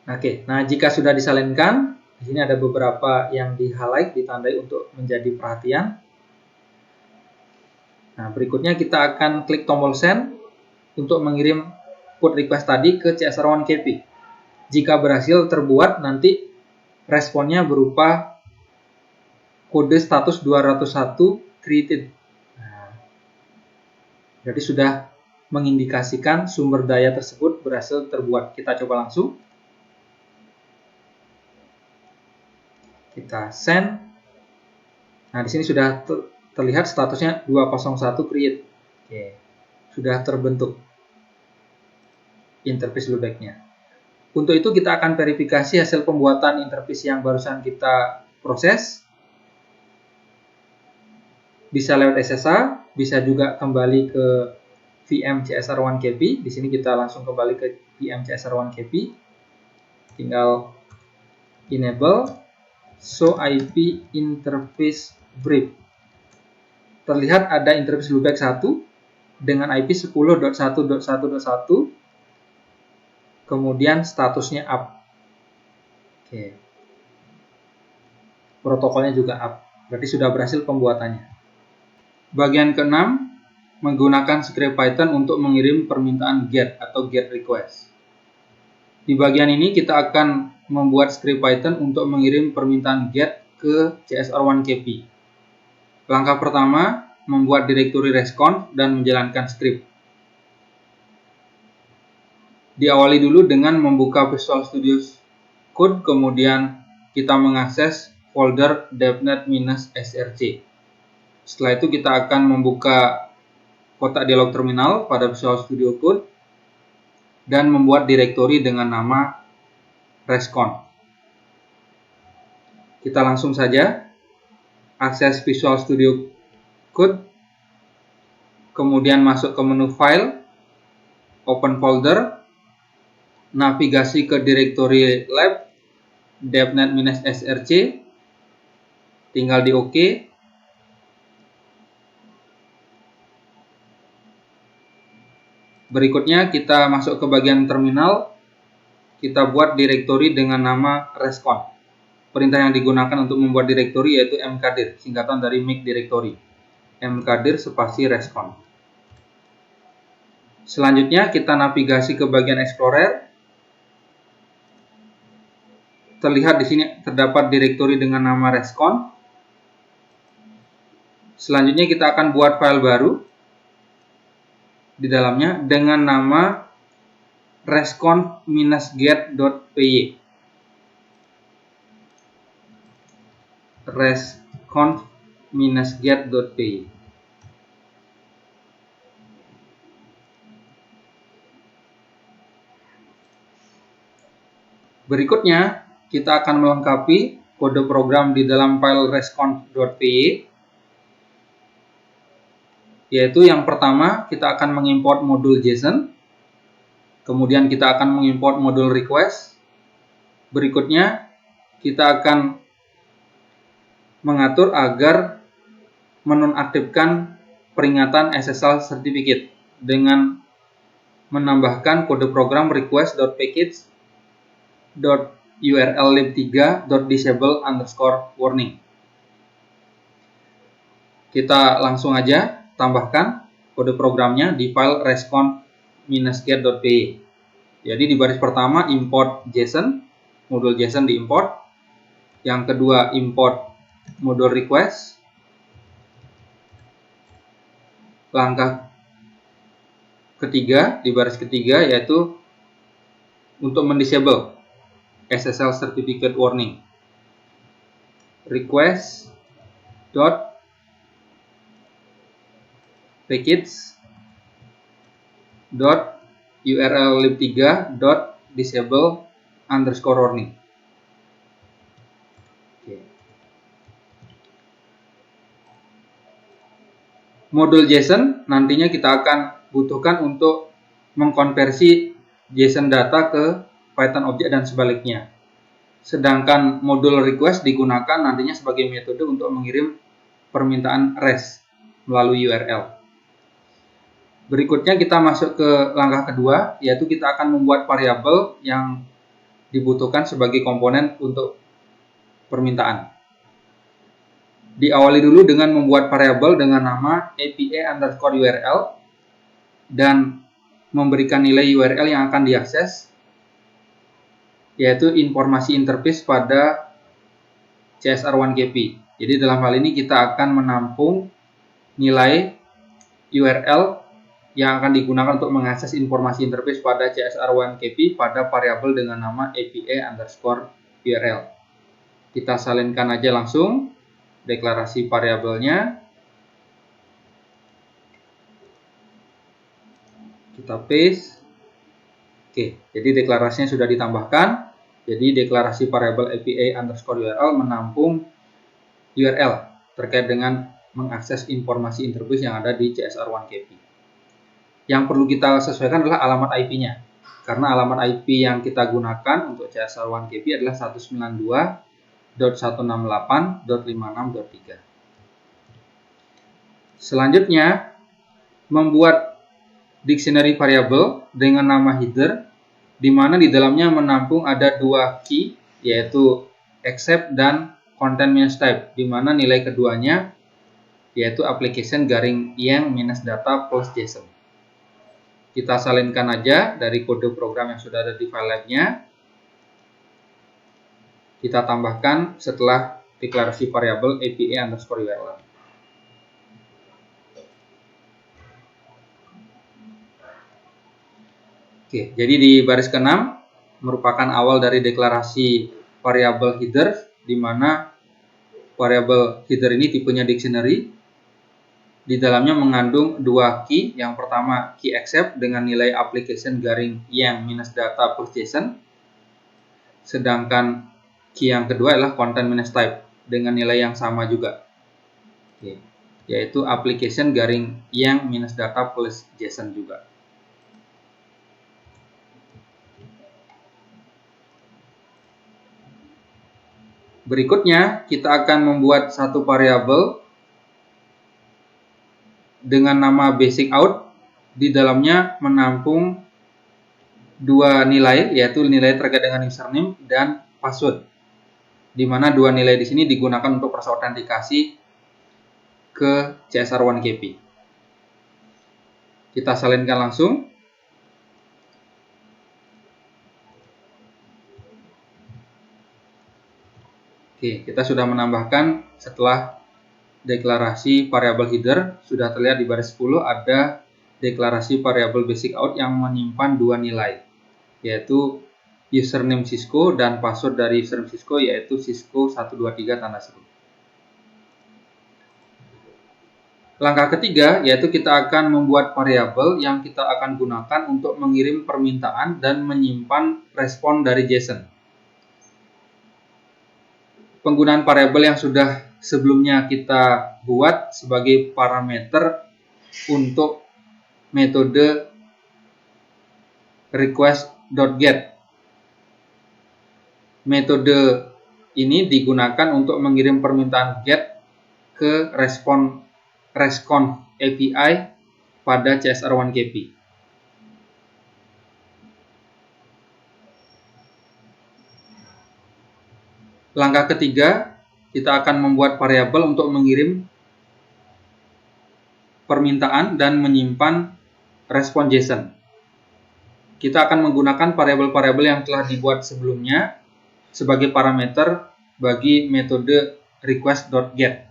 Oke, nah jika sudah disalinkan, di sini ada beberapa yang di-highlight, ditandai untuk menjadi perhatian. Nah, berikutnya kita akan klik tombol send untuk mengirim put request tadi ke CSR1KP. Jika berhasil terbuat, nanti responnya berupa kode status 201 created. Nah, jadi sudah mengindikasikan sumber daya tersebut berhasil terbuat. Kita coba langsung. Kita send. Nah, di sini sudah terlihat statusnya 201 create. Oke. Sudah terbentuk interface loopback-nya. Untuk itu kita akan verifikasi hasil pembuatan interface yang barusan kita proses. Bisa lewat SSH, bisa juga kembali ke VM CSR1KP. Di sini kita langsung kembali ke VM CSR1KP. Tinggal enable show IP interface brief. Terlihat ada interface loopback 1 dengan IP 10.1.1.1, kemudian statusnya up. Oke. Protokolnya juga up. Berarti sudah berhasil pembuatannya. Bagian ke-6, menggunakan script Python untuk mengirim permintaan GET atau GET request. Di bagian ini kita akan membuat script Python untuk mengirim permintaan GET ke CSR1KP. Langkah pertama, membuat direktori response dan menjalankan script. Diawali dulu dengan membuka Visual Studio Code, kemudian kita mengakses folder devnet-src. Setelah itu kita akan membuka kotak dialog terminal pada Visual Studio Code dan membuat direktori dengan nama rescon. Kita langsung saja akses Visual Studio Code, kemudian masuk ke menu File, Open Folder, navigasi ke direktori lab devnet-src, tinggal di OK. Berikutnya kita masuk ke bagian terminal, kita buat direktori dengan nama rescon. Perintah yang digunakan untuk membuat direktori yaitu mkdir, singkatan dari make directory. Mkdir spasi rescon. Selanjutnya kita navigasi ke bagian Explorer. Terlihat di sini terdapat direktori dengan nama rescon. Selanjutnya kita akan buat file baru di dalamnya dengan nama rescon-get.py. rescon-get.py. Berikutnya kita akan melengkapi kode program di dalam file rescon.py, yaitu yang pertama kita akan mengimport modul JSON, kemudian kita akan mengimport modul request. Berikutnya kita akan mengatur agar menonaktifkan peringatan SSL certificate dengan menambahkan kode program request.package.urllib3.disable_warning. Kita langsung aja tambahkan kode programnya di file rescon-get.py. Jadi di baris pertama import JSON, modul JSON diimport. Yang kedua import modul request. Langkah ketiga di baris ketiga yaitu untuk mendisable SSL certificate warning. Request.package URL lib3.disable_warning. Modul JSON nantinya kita akan butuhkan untuk mengkonversi JSON data ke Python object dan sebaliknya. Sedangkan modul request digunakan nantinya sebagai metode untuk mengirim permintaan REST melalui URL. Berikutnya kita masuk ke langkah kedua, yaitu kita akan membuat variabel yang dibutuhkan sebagai komponen untuk permintaan. Diawali dulu dengan membuat variabel dengan nama APA_URL dan memberikan nilai URL yang akan diakses, yaitu informasi interface pada CSR1KP. Jadi dalam hal ini kita akan menampung nilai URL yang akan digunakan untuk mengakses informasi interface pada CSR1KP pada variabel dengan nama APA_URL. Kita salinkan aja langsung deklarasi variabelnya. Kita paste. Oke, jadi deklarasinya sudah ditambahkan. Jadi deklarasi variabel APA_URL menampung URL terkait dengan mengakses informasi interface yang ada di CSR1KP. Yang perlu kita sesuaikan adalah alamat IP-nya. Karena alamat IP yang kita gunakan untuk CSR1KP adalah 192.168.56.3. Selanjutnya, membuat dictionary variable dengan nama header, di mana di dalamnya menampung ada dua key, yaitu accept dan content-type, di mana nilai keduanya yaitu application _yang -data plus JSON. Kita salinkan aja dari kode program yang sudah ada di file lab-nya. Kita tambahkan setelah deklarasi variabel APA_URL. Oke, jadi di baris ke-6 merupakan awal dari deklarasi variabel header, di mana variabel header ini tipenya dictionary. Di dalamnya mengandung dua key. Yang pertama key accept dengan nilai application _yang -data plus JSON. Sedangkan key yang kedua adalah content-type dengan nilai yang sama juga. Oke, yaitu application _yang -data plus JSON juga. Berikutnya, kita akan membuat satu variabel dengan nama basic out. Di dalamnya menampung dua nilai, yaitu nilai terkait dengan username dan password. Di mana dua nilai di sini digunakan untuk proses autentikasi ke CSR1KP. Kita salinkan langsung. Oke, kita sudah menambahkan setelah deklarasi variabel header, sudah terlihat di baris 10 ada deklarasi variabel basic out yang menyimpan dua nilai, yaitu username Cisco dan password dari username Cisco, yaitu Cisco123 tanda seru. Langkah ketiga, yaitu kita akan membuat variabel yang kita akan gunakan untuk mengirim permintaan dan menyimpan respon dari JSON. Penggunaan variabel yang sudah sebelumnya kita buat sebagai parameter untuk metode request.get. Metode ini digunakan untuk mengirim permintaan get ke response API pada CSR1KP. Langkah ketiga, kita akan membuat variabel untuk mengirim permintaan dan menyimpan respon JSON. Kita akan menggunakan variabel-variabel yang telah dibuat sebelumnya sebagai parameter bagi metode request.get.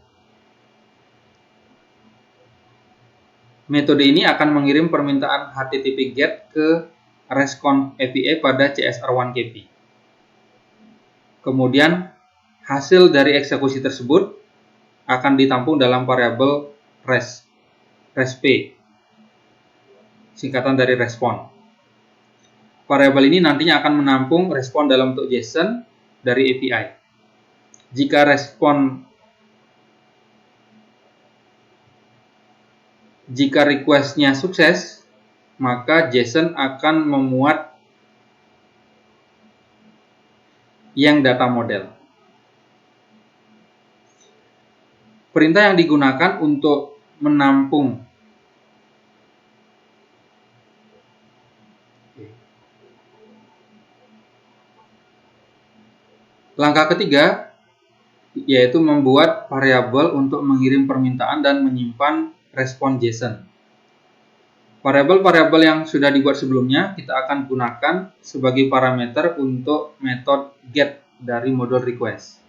Metode ini akan mengirim permintaan HTTP GET ke response API pada CSR1KP. Kemudian hasil dari eksekusi tersebut akan ditampung dalam variabel resp, singkatan dari respon. variabel ini nantinya akan menampung respon dalam bentuk JSON dari API. Jika request-nya sukses, maka JSON akan memuat yang data model. Perintah yang digunakan untuk menampung langkah ketiga yaitu membuat variabel untuk mengirim permintaan dan menyimpan respon JSON. Variabel-variabel yang sudah dibuat sebelumnya kita akan gunakan sebagai parameter untuk metode get dari modul request.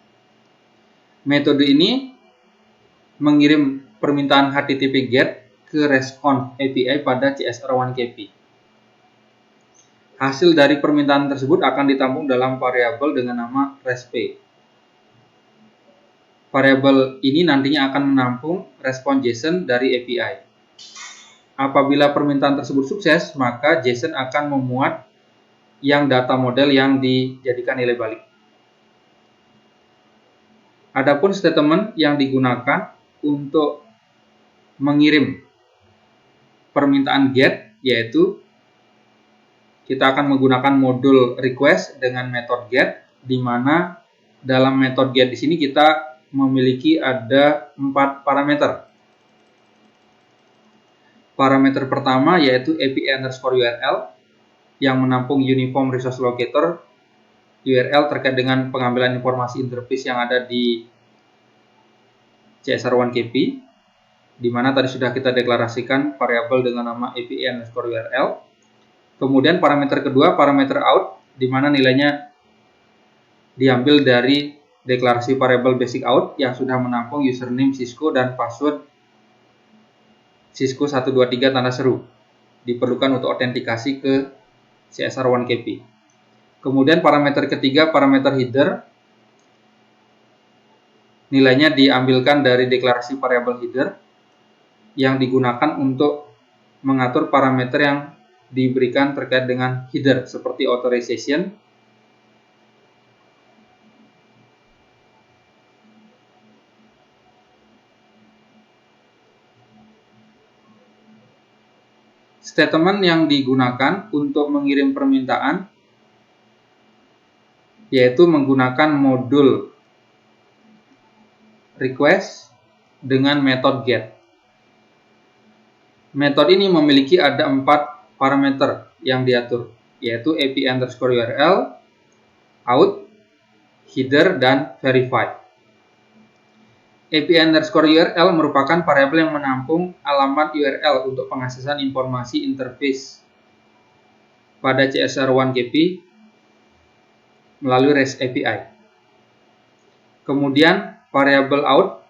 Metode ini mengirim permintaan HTTP GET ke respon API pada CSR1KP. Hasil dari permintaan tersebut akan ditampung dalam variabel dengan nama resp. Variabel ini nantinya akan menampung respon JSON dari API. Apabila permintaan tersebut sukses, maka JSON akan memuat yang data model yang dijadikan nilai balik. Adapun statement yang digunakan untuk mengirim permintaan GET, yaitu kita akan menggunakan modul request dengan metode GET, di mana dalam metode GET di sini kita memiliki ada 4 parameter. Parameter pertama yaitu API_URL yang menampung Uniform Resource Locator URL terkait dengan pengambilan informasi interface yang ada di CSR1KP, di mana tadi sudah kita deklarasikan variabel dengan nama API_URL. Kemudian parameter kedua, parameter out, di mana nilainya diambil dari deklarasi variabel basic out yang sudah menampung username Cisco dan password Cisco 123 tanda seru, diperlukan untuk autentikasi ke CSR1KP. Kemudian parameter ketiga, parameter header, nilainya diambilkan dari deklarasi variabel header yang digunakan untuk mengatur parameter yang diberikan terkait dengan header seperti authorization, statement yang digunakan untuk mengirim permintaan yaitu menggunakan modul request dengan metode get. Metode ini memiliki ada 4 parameter yang diatur, yaitu API_URL, out, header, dan verify. API_URL merupakan variabel yang menampung alamat URL untuk pengaksesan informasi interface pada CSR1KP melalui REST API. Kemudian variabel out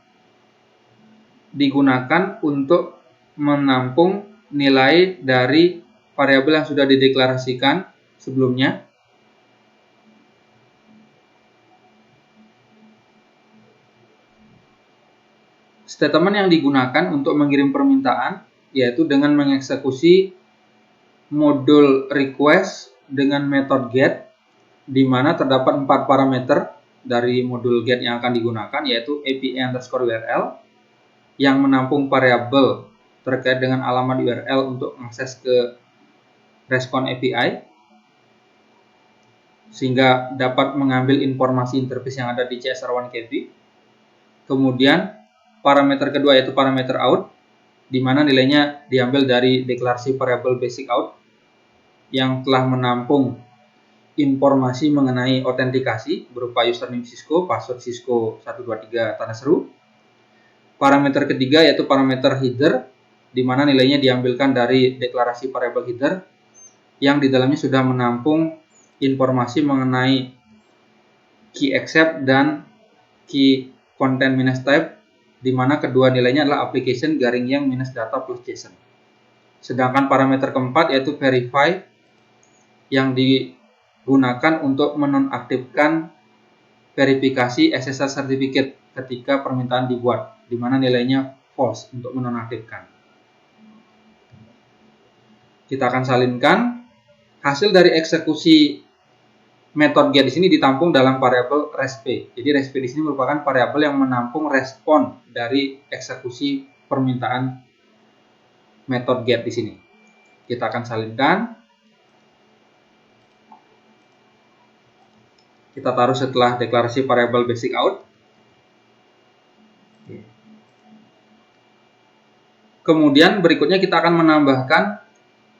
digunakan untuk menampung nilai dari variabel yang sudah dideklarasikan sebelumnya. Statement yang digunakan untuk mengirim permintaan yaitu dengan mengeksekusi modul request dengan metode get, di mana terdapat 4 parameter dari modul get yang akan digunakan, yaitu API_URL yang menampung variabel terkait dengan alamat URL untuk mengakses ke respon API sehingga dapat mengambil informasi interface yang ada di CSR1KP. Kemudian parameter kedua yaitu parameter out, di mana nilainya diambil dari deklarasi variabel basic out yang telah menampung informasi mengenai autentikasi berupa username Cisco, password Cisco 123 tanda seru. Parameter ketiga yaitu parameter header, di mana nilainya diambilkan dari deklarasi variabel header yang di dalamnya sudah menampung informasi mengenai key accept dan key content minus type, di mana kedua nilainya adalah application garing yang minus data plus JSON. Sedangkan parameter keempat yaitu verify yang digunakan untuk menonaktifkan verifikasi SSL certificate ketika permintaan dibuat, di mana nilainya false untuk menonaktifkan. Kita akan salinkan hasil dari eksekusi method get di sini ditampung dalam variabel resp. Jadi resp di sini merupakan variabel yang menampung respon dari eksekusi permintaan method get di sini. Kita akan salinkan. Kita taruh setelah deklarasi variabel basic out. Kemudian berikutnya kita akan menambahkan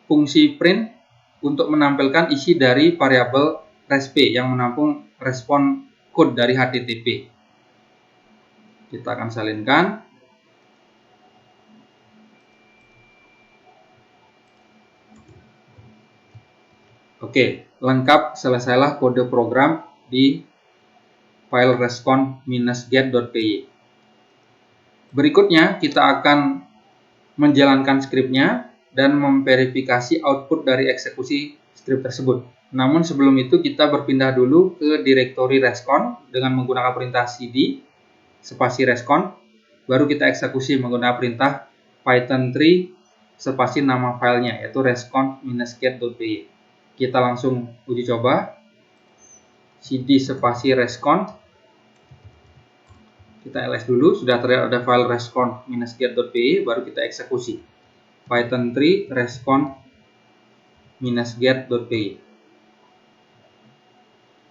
fungsi print untuk menampilkan isi dari variabel resp yang menampung respon code dari HTTP. Kita akan salinkan. Oke, lengkap, selesailah kode program di file respon-get.py. Berikutnya kita akan menjalankan skripnya dan memverifikasi output dari eksekusi skrip tersebut. Namun sebelum itu kita berpindah dulu ke direktori respon dengan menggunakan perintah cd spasi respon, baru kita eksekusi menggunakan perintah python 3 spasi nama filenya yaitu respon-get.py. Kita langsung uji coba. cd spasi respon. Kita ls dulu, sudah terlihat ada file respon-get.py, baru kita eksekusi. Python 3 respon-get.py.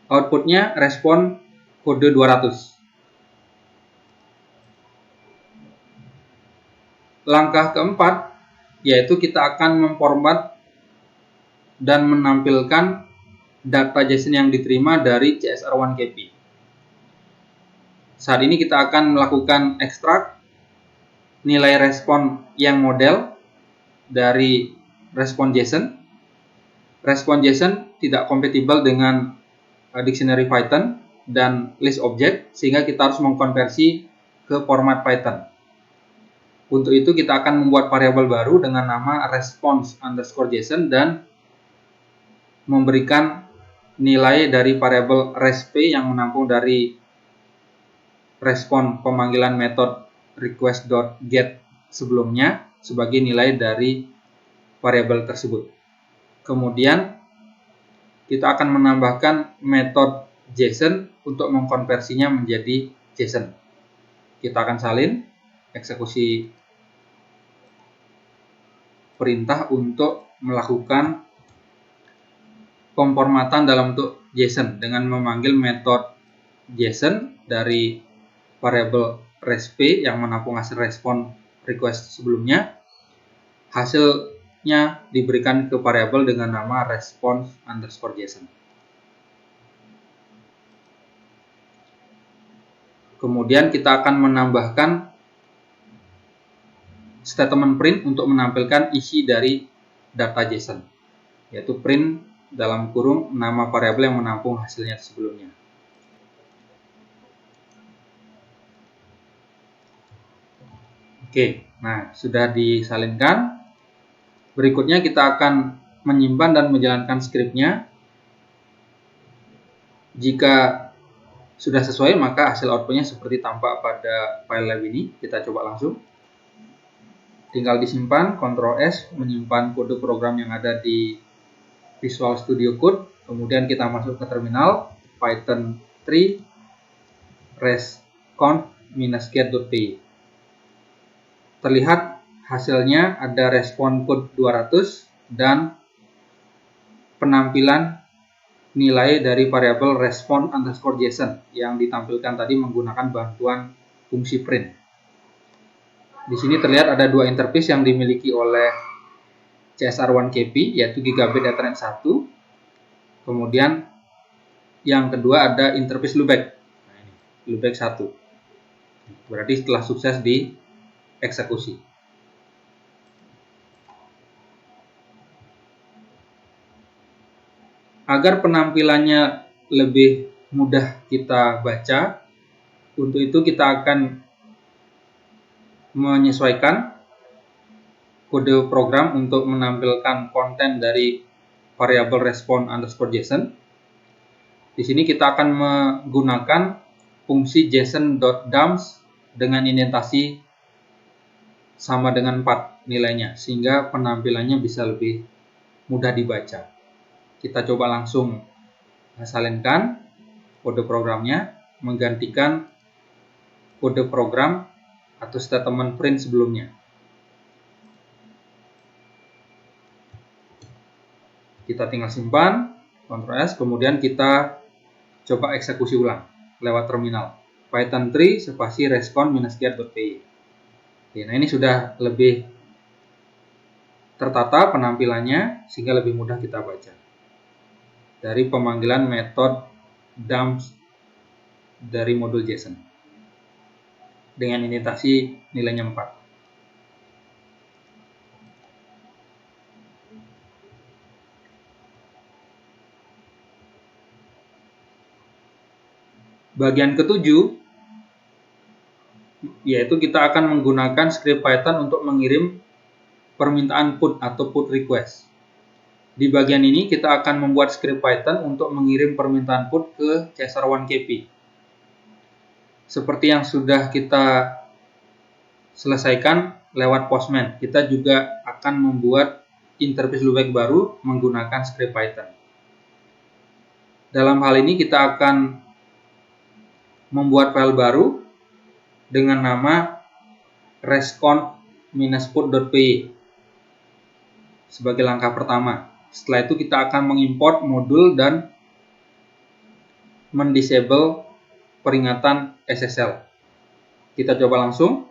Outputnya respon kode 200. Langkah keempat, yaitu kita akan memformat dan menampilkan data JSON yang diterima dari CSR1KP. Saat ini kita akan melakukan ekstrak nilai respon yang model dari respon JSON. Respon JSON tidak kompatibel dengan dictionary Python dan list object, sehingga kita harus mengkonversi ke format Python. Untuk itu kita akan membuat variabel baru dengan nama response_JSON dan memberikan nilai dari variabel resp yang menampung dari respon pemanggilan metode request.get sebelumnya sebagai nilai dari variabel tersebut. Kemudian kita akan menambahkan metode JSON untuk mengkonversinya menjadi JSON. Kita akan salin eksekusi perintah untuk melakukan pemformatan dalam bentuk JSON dengan memanggil metode JSON dari variabel resp yang menampung hasil respon request sebelumnya. Hasilnya diberikan ke variabel dengan nama response_JSON. Kemudian kita akan menambahkan statement print untuk menampilkan isi dari data JSON, yaitu print dalam kurung nama variabel yang menampung hasilnya sebelumnya. Oke, nah sudah disalinkan. Berikutnya kita akan menyimpan dan menjalankan skripnya. Jika sudah sesuai, maka hasil outputnya seperti tampak pada file lab ini. Kita coba langsung. Tinggal disimpan, Ctrl S, menyimpan kode program yang ada di Visual Studio Code. Kemudian kita masuk ke terminal, Python 3 respon-get.py. Terlihat hasilnya ada respon code 200 dan penampilan nilai dari variabel respon_JSON yang ditampilkan tadi menggunakan bantuan fungsi print. Di sini terlihat ada dua interface yang dimiliki oleh CSR1KP, yaitu Gigabit Ethernet 1. Kemudian yang kedua ada interface loopback. Nah, ini loopback 1. Berarti setelah sukses dieksekusi. Agar penampilannya lebih mudah kita baca, untuk itu kita akan menyesuaikan kode program untuk menampilkan konten dari variabel respon_JSON. Di sini kita akan menggunakan fungsi JSON.dumps dengan indentasi sama dengan 4 nilainya, sehingga penampilannya bisa lebih mudah dibaca. Kita coba langsung salinkan kode programnya, menggantikan kode program atau statement print sebelumnya. Kita tinggal simpan, Ctrl S, kemudian kita coba eksekusi ulang lewat terminal. Python 3 spasi respon-get.py. Nah ini sudah lebih tertata penampilannya sehingga lebih mudah kita baca. Dari pemanggilan metode dump dari modul JSON dengan indentasi nilainya 4. Bagian ketujuh, yaitu kita akan menggunakan script Python untuk mengirim permintaan put atau put request. Di bagian ini kita akan membuat script Python untuk mengirim permintaan put ke CSR1KP. Seperti yang sudah kita selesaikan lewat Postman, kita juga akan membuat interface loopback baru menggunakan script Python. Dalam hal ini kita akan membuat file baru dengan nama respon-put.py sebagai langkah pertama. Setelah itu kita akan mengimport modul dan mendisable peringatan SSL. Kita coba langsung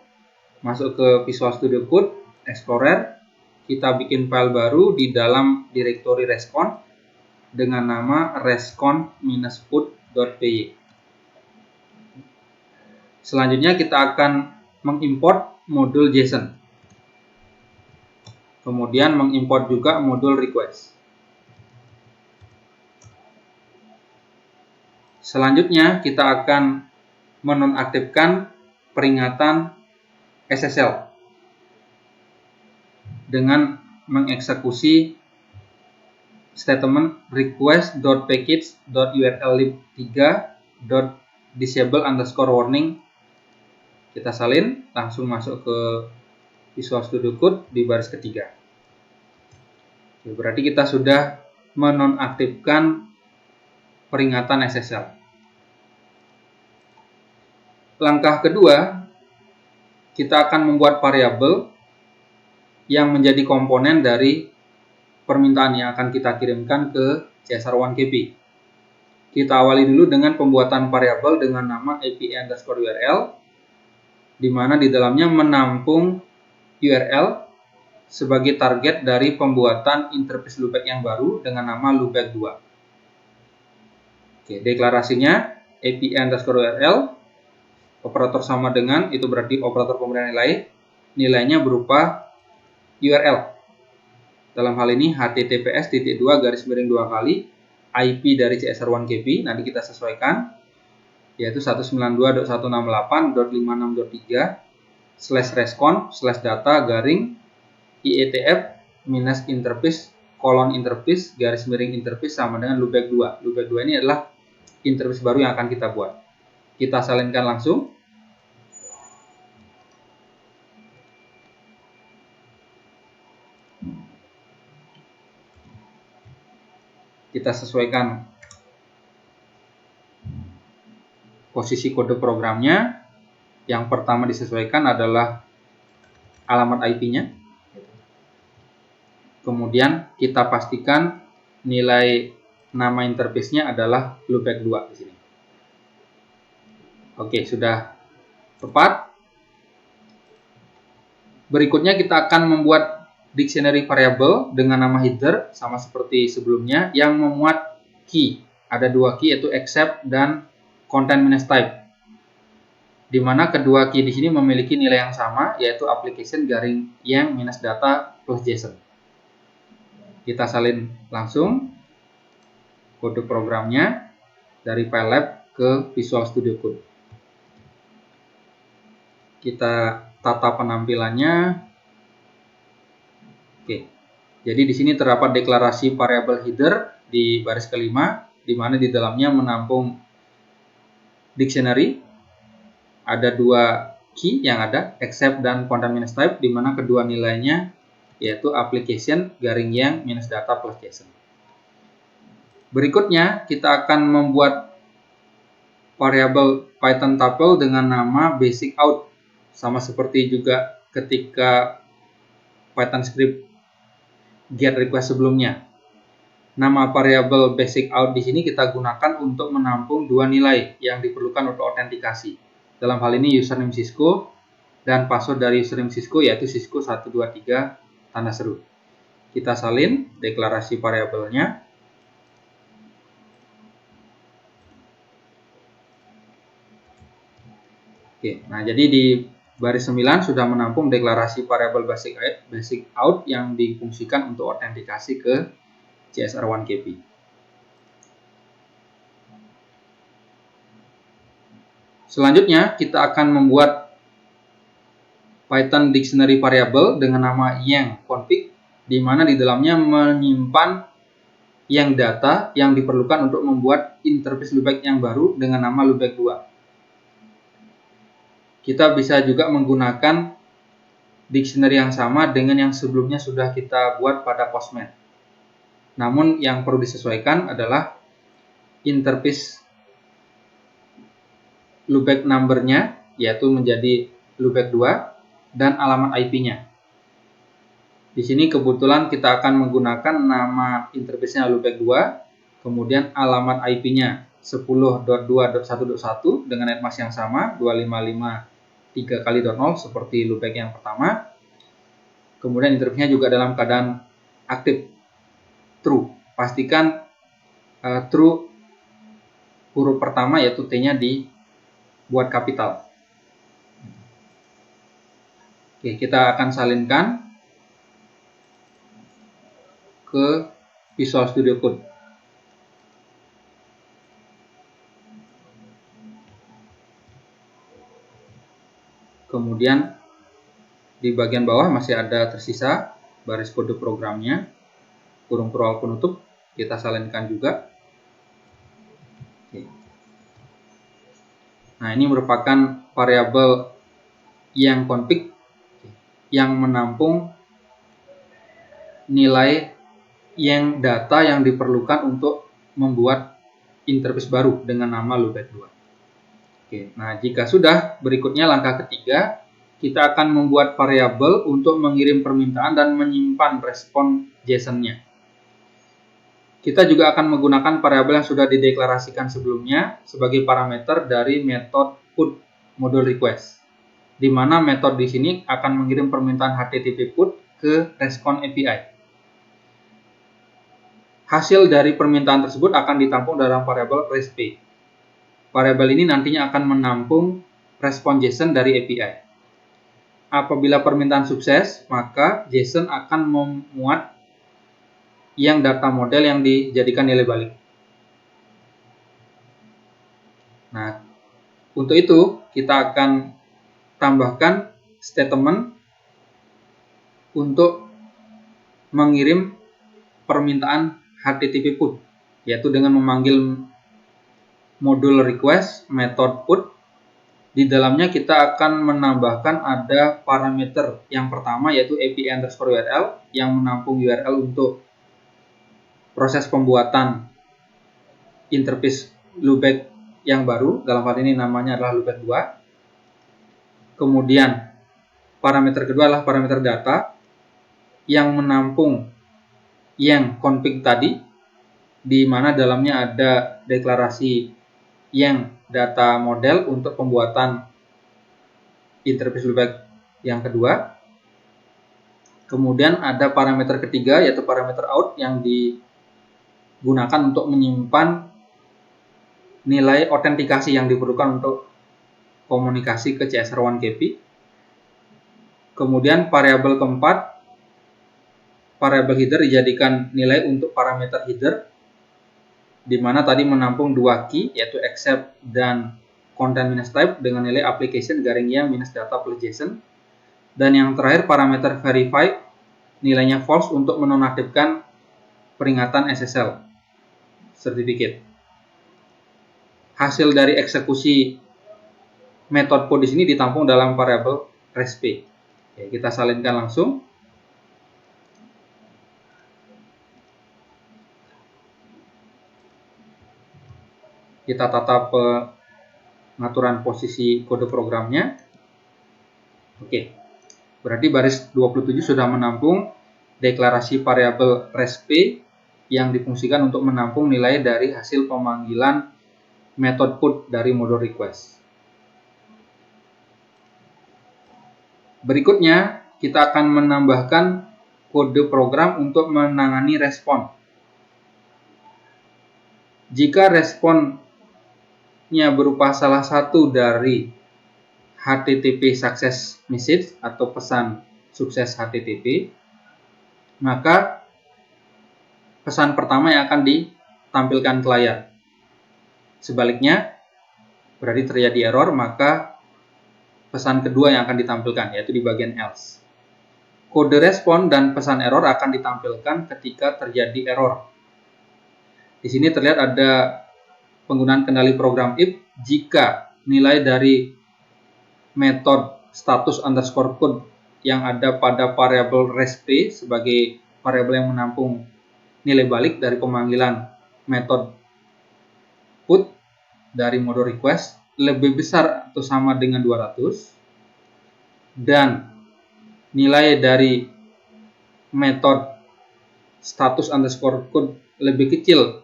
masuk ke Visual Studio Code, Explorer. Kita bikin file baru di dalam direktori respon dengan nama respon-put.py. Selanjutnya kita akan mengimport modul JSON. Kemudian mengimport juga modul request. Selanjutnya kita akan menonaktifkan peringatan SSL dengan mengeksekusi statement request.package.urllib3.disable_warning. Kita salin, langsung masuk ke Visual Studio Code di baris ketiga. Berarti kita sudah menonaktifkan peringatan SSL. Langkah kedua, kita akan membuat variabel yang menjadi komponen dari permintaan yang akan kita kirimkan ke CSR1KP. Kita awali dulu dengan pembuatan variabel dengan nama API_URL, di mana di dalamnya menampung URL sebagai target dari pembuatan interface loopback yang baru dengan nama loopback 2. Oke, deklarasinya API_URL, operator sama dengan, itu berarti operator pemberian nilai, nilainya berupa URL. Dalam hal ini https://2 kali IP dari CSR1KP, nanti kita sesuaikan, yaitu 192.168.563//ietf-interface:interface sama dengan loopback 2. Loopback 2 ini adalah interface baru yang akan kita buat. Kita salinkan langsung. Kita sesuaikan posisi kode programnya. Yang pertama disesuaikan adalah alamat IP-nya. Kemudian kita pastikan nilai nama interface-nya adalah loopback 2 di sini. Oke, sudah tepat. Berikutnya kita akan membuat dictionary variable dengan nama header sama seperti sebelumnya yang memuat key. Ada dua key, yaitu accept dan content-type. Di mana kedua key di sini memiliki nilai yang sama, yaitu application_yang-data plus JSON. Kita salin langsung kode programnya dari PyLab ke Visual Studio Code. Kita tata penampilannya. Oke. Jadi di sini terdapat deklarasi variabel header di baris kelima, di mana di dalamnya menampung dictionary. Ada dua key yang ada, accept dan content-type, di mana kedua nilainya yaitu application_yang-data plus JSON. Berikutnya, kita akan membuat variabel Python tuple dengan nama basic out. Sama seperti juga ketika Python script get request sebelumnya. Nama variabel basic out di sini kita gunakan untuk menampung dua nilai yang diperlukan untuk autentikasi. Dalam hal ini username Cisco dan password dari username Cisco yaitu Cisco 123 tanda seru. Kita salin deklarasi variabelnya. Oke, nah jadi di baris 9 sudah menampung deklarasi variabel basic out yang difungsikan untuk autentikasi ke CSR1KP. Selanjutnya kita akan membuat Python dictionary variable dengan nama yang config, di mana di dalamnya menyimpan yang data yang diperlukan untuk membuat interface loopback yang baru dengan nama loopback 2. Kita bisa juga menggunakan dictionary yang sama dengan yang sebelumnya sudah kita buat pada Postman. Namun yang perlu disesuaikan adalah interface loopback number-nya, yaitu menjadi loopback 2, dan alamat IP-nya. Di sini kebetulan kita akan menggunakan nama interface-nya loopback 2, kemudian alamat IP-nya 10.2.1.1 dengan netmask yang sama 255.3x.0 seperti loopback yang pertama. Kemudian interface-nya juga dalam keadaan aktif, true. Pastikan true huruf pertama yaitu T-nya dibuat kapital. Oke, kita akan salinkan ke Visual Studio Code. Kemudian di bagian bawah masih ada tersisa baris kode programnya, kurung awal penutup, kita salinkan juga. Oke. Nah, ini merupakan variabel yang config yang menampung nilai yang data yang diperlukan untuk membuat interface baru dengan nama loopback 2. Oke, nah jika sudah, berikutnya langkah ketiga, kita akan membuat variabel untuk mengirim permintaan dan menyimpan respon JSON-nya. Kita juga akan menggunakan variabel yang sudah dideklarasikan sebelumnya sebagai parameter dari metode put module request, di mana metode di sini akan mengirim permintaan HTTP put ke respon API. Hasil dari permintaan tersebut akan ditampung dalam variabel RESP. Variabel ini nantinya akan menampung respon JSON dari API. Apabila permintaan sukses, maka JSON akan memuat yang data model yang dijadikan nilai balik. Nah, untuk itu kita akan tambahkan statement untuk mengirim permintaan HTTP put, yaitu dengan memanggil modul request method put. Di dalamnya kita akan menambahkan ada parameter yang pertama yaitu API_URL yang menampung URL untuk proses pembuatan interface loopback yang baru, dalam hal ini namanya adalah loopback 2. Kemudian parameter kedua adalah parameter data yang menampung yang config tadi, di mana dalamnya ada deklarasi yang data model untuk pembuatan interface loopback yang kedua. Kemudian ada parameter ketiga yaitu parameter out yang digunakan untuk menyimpan nilai autentikasi yang diperlukan untuk komunikasi ke CSR1KP. Kemudian variabel keempat, variabel header dijadikan nilai untuk parameter header, di mana tadi menampung dua key yaitu accept dan content-type dengan nilai application garing minus data plus JSON. Dan yang terakhir parameter verify, nilainya false untuk menonaktifkan peringatan SSL certificate. Hasil dari eksekusi metode put di sini ditampung dalam variabel RESP. Oke, kita salinkan langsung. Kita tata pengaturan posisi kode programnya. Oke, berarti baris 27 sudah menampung deklarasi variabel resp yang difungsikan untuk menampung nilai dari hasil pemanggilan method put dari modul request. Berikutnya, kita akan menambahkan kode program untuk menangani respon. Jika responnya berupa salah satu dari HTTP success message atau pesan sukses HTTP, maka pesan pertama yang akan ditampilkan ke layar. Sebaliknya, berarti terjadi error, maka pesan kedua yang akan ditampilkan, yaitu di bagian else. Kode respon dan pesan error akan ditampilkan ketika terjadi error. Di sini terlihat ada penggunaan kendali program if jika nilai dari metode status underscore code yang ada pada variabel resp sebagai variabel yang menampung nilai balik dari pemanggilan metode put dari modul request lebih besar atau sama dengan 200 dan nilai dari metode status underscore code lebih kecil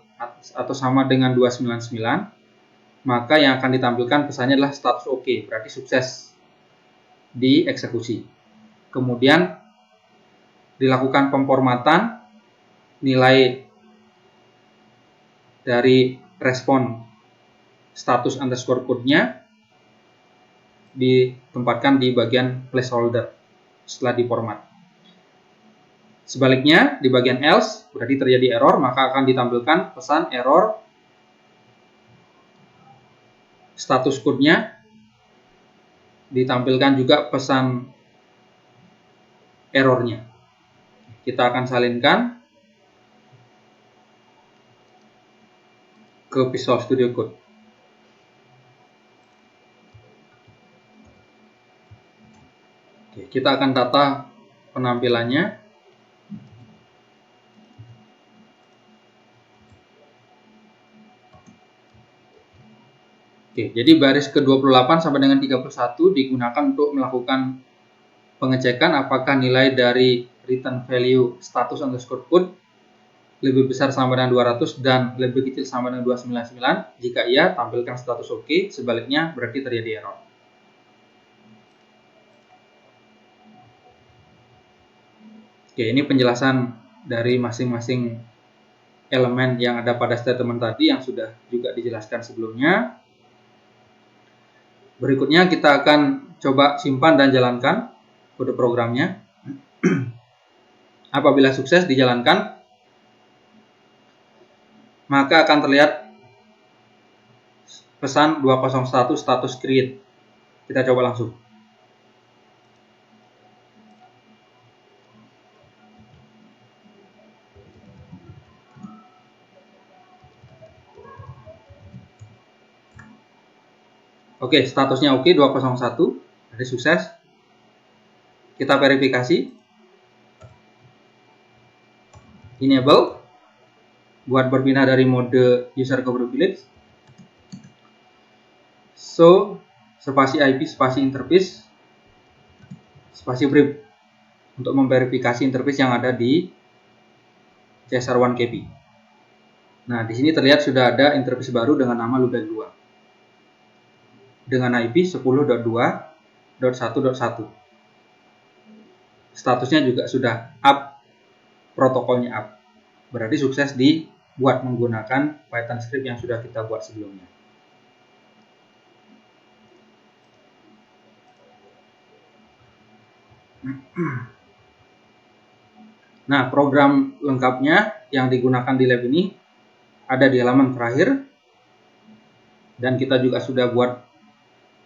atau sama dengan 299, maka yang akan ditampilkan pesannya adalah status OK, berarti sukses dieksekusi. Kemudian dilakukan pemformatan nilai dari respon status underscore code-nya ditempatkan di bagian placeholder setelah diformat. Sebaliknya, di bagian else, berarti terjadi error, maka akan ditampilkan pesan error status code-nya, ditampilkan juga pesan errornya. Kita akan salinkan ke Visual Studio Code. Oke, kita akan tata penampilannya. Oke, jadi baris ke-28 sampai dengan 31 digunakan untuk melakukan pengecekan apakah nilai dari return value status underscore code lebih besar sama dengan 200 dan lebih kecil sama dengan 299. Jika iya, tampilkan status OK. Sebaliknya, berarti terjadi error. Oke, ini penjelasan dari masing-masing elemen yang ada pada statement tadi yang sudah juga dijelaskan sebelumnya. Berikutnya kita akan coba simpan dan jalankan kode programnya. Apabila sukses dijalankan, maka akan terlihat pesan 201 status create. Kita coba langsung. Oke, statusnya oke, 201. Jadi sukses. Kita verifikasi. Enable. Buat berpindah dari mode user ke privilege. So, spasi IP, spasi interface, spasi brief. Untuk memverifikasi interface yang ada di CSR1KP. Nah, di sini terlihat sudah ada interface baru dengan nama loopback 2. Dengan IP 10.2.1.1. Statusnya juga sudah up, protokolnya up. Berarti sukses dibuat menggunakan Python script yang sudah kita buat sebelumnya. Nah, program lengkapnya yang digunakan di lab ini ada di halaman terakhir. Dan kita juga sudah buat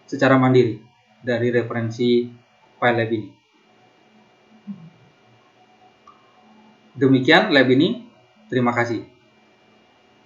secara mandiri dari referensi file lab ini. Demikian lab ini. Terima kasih.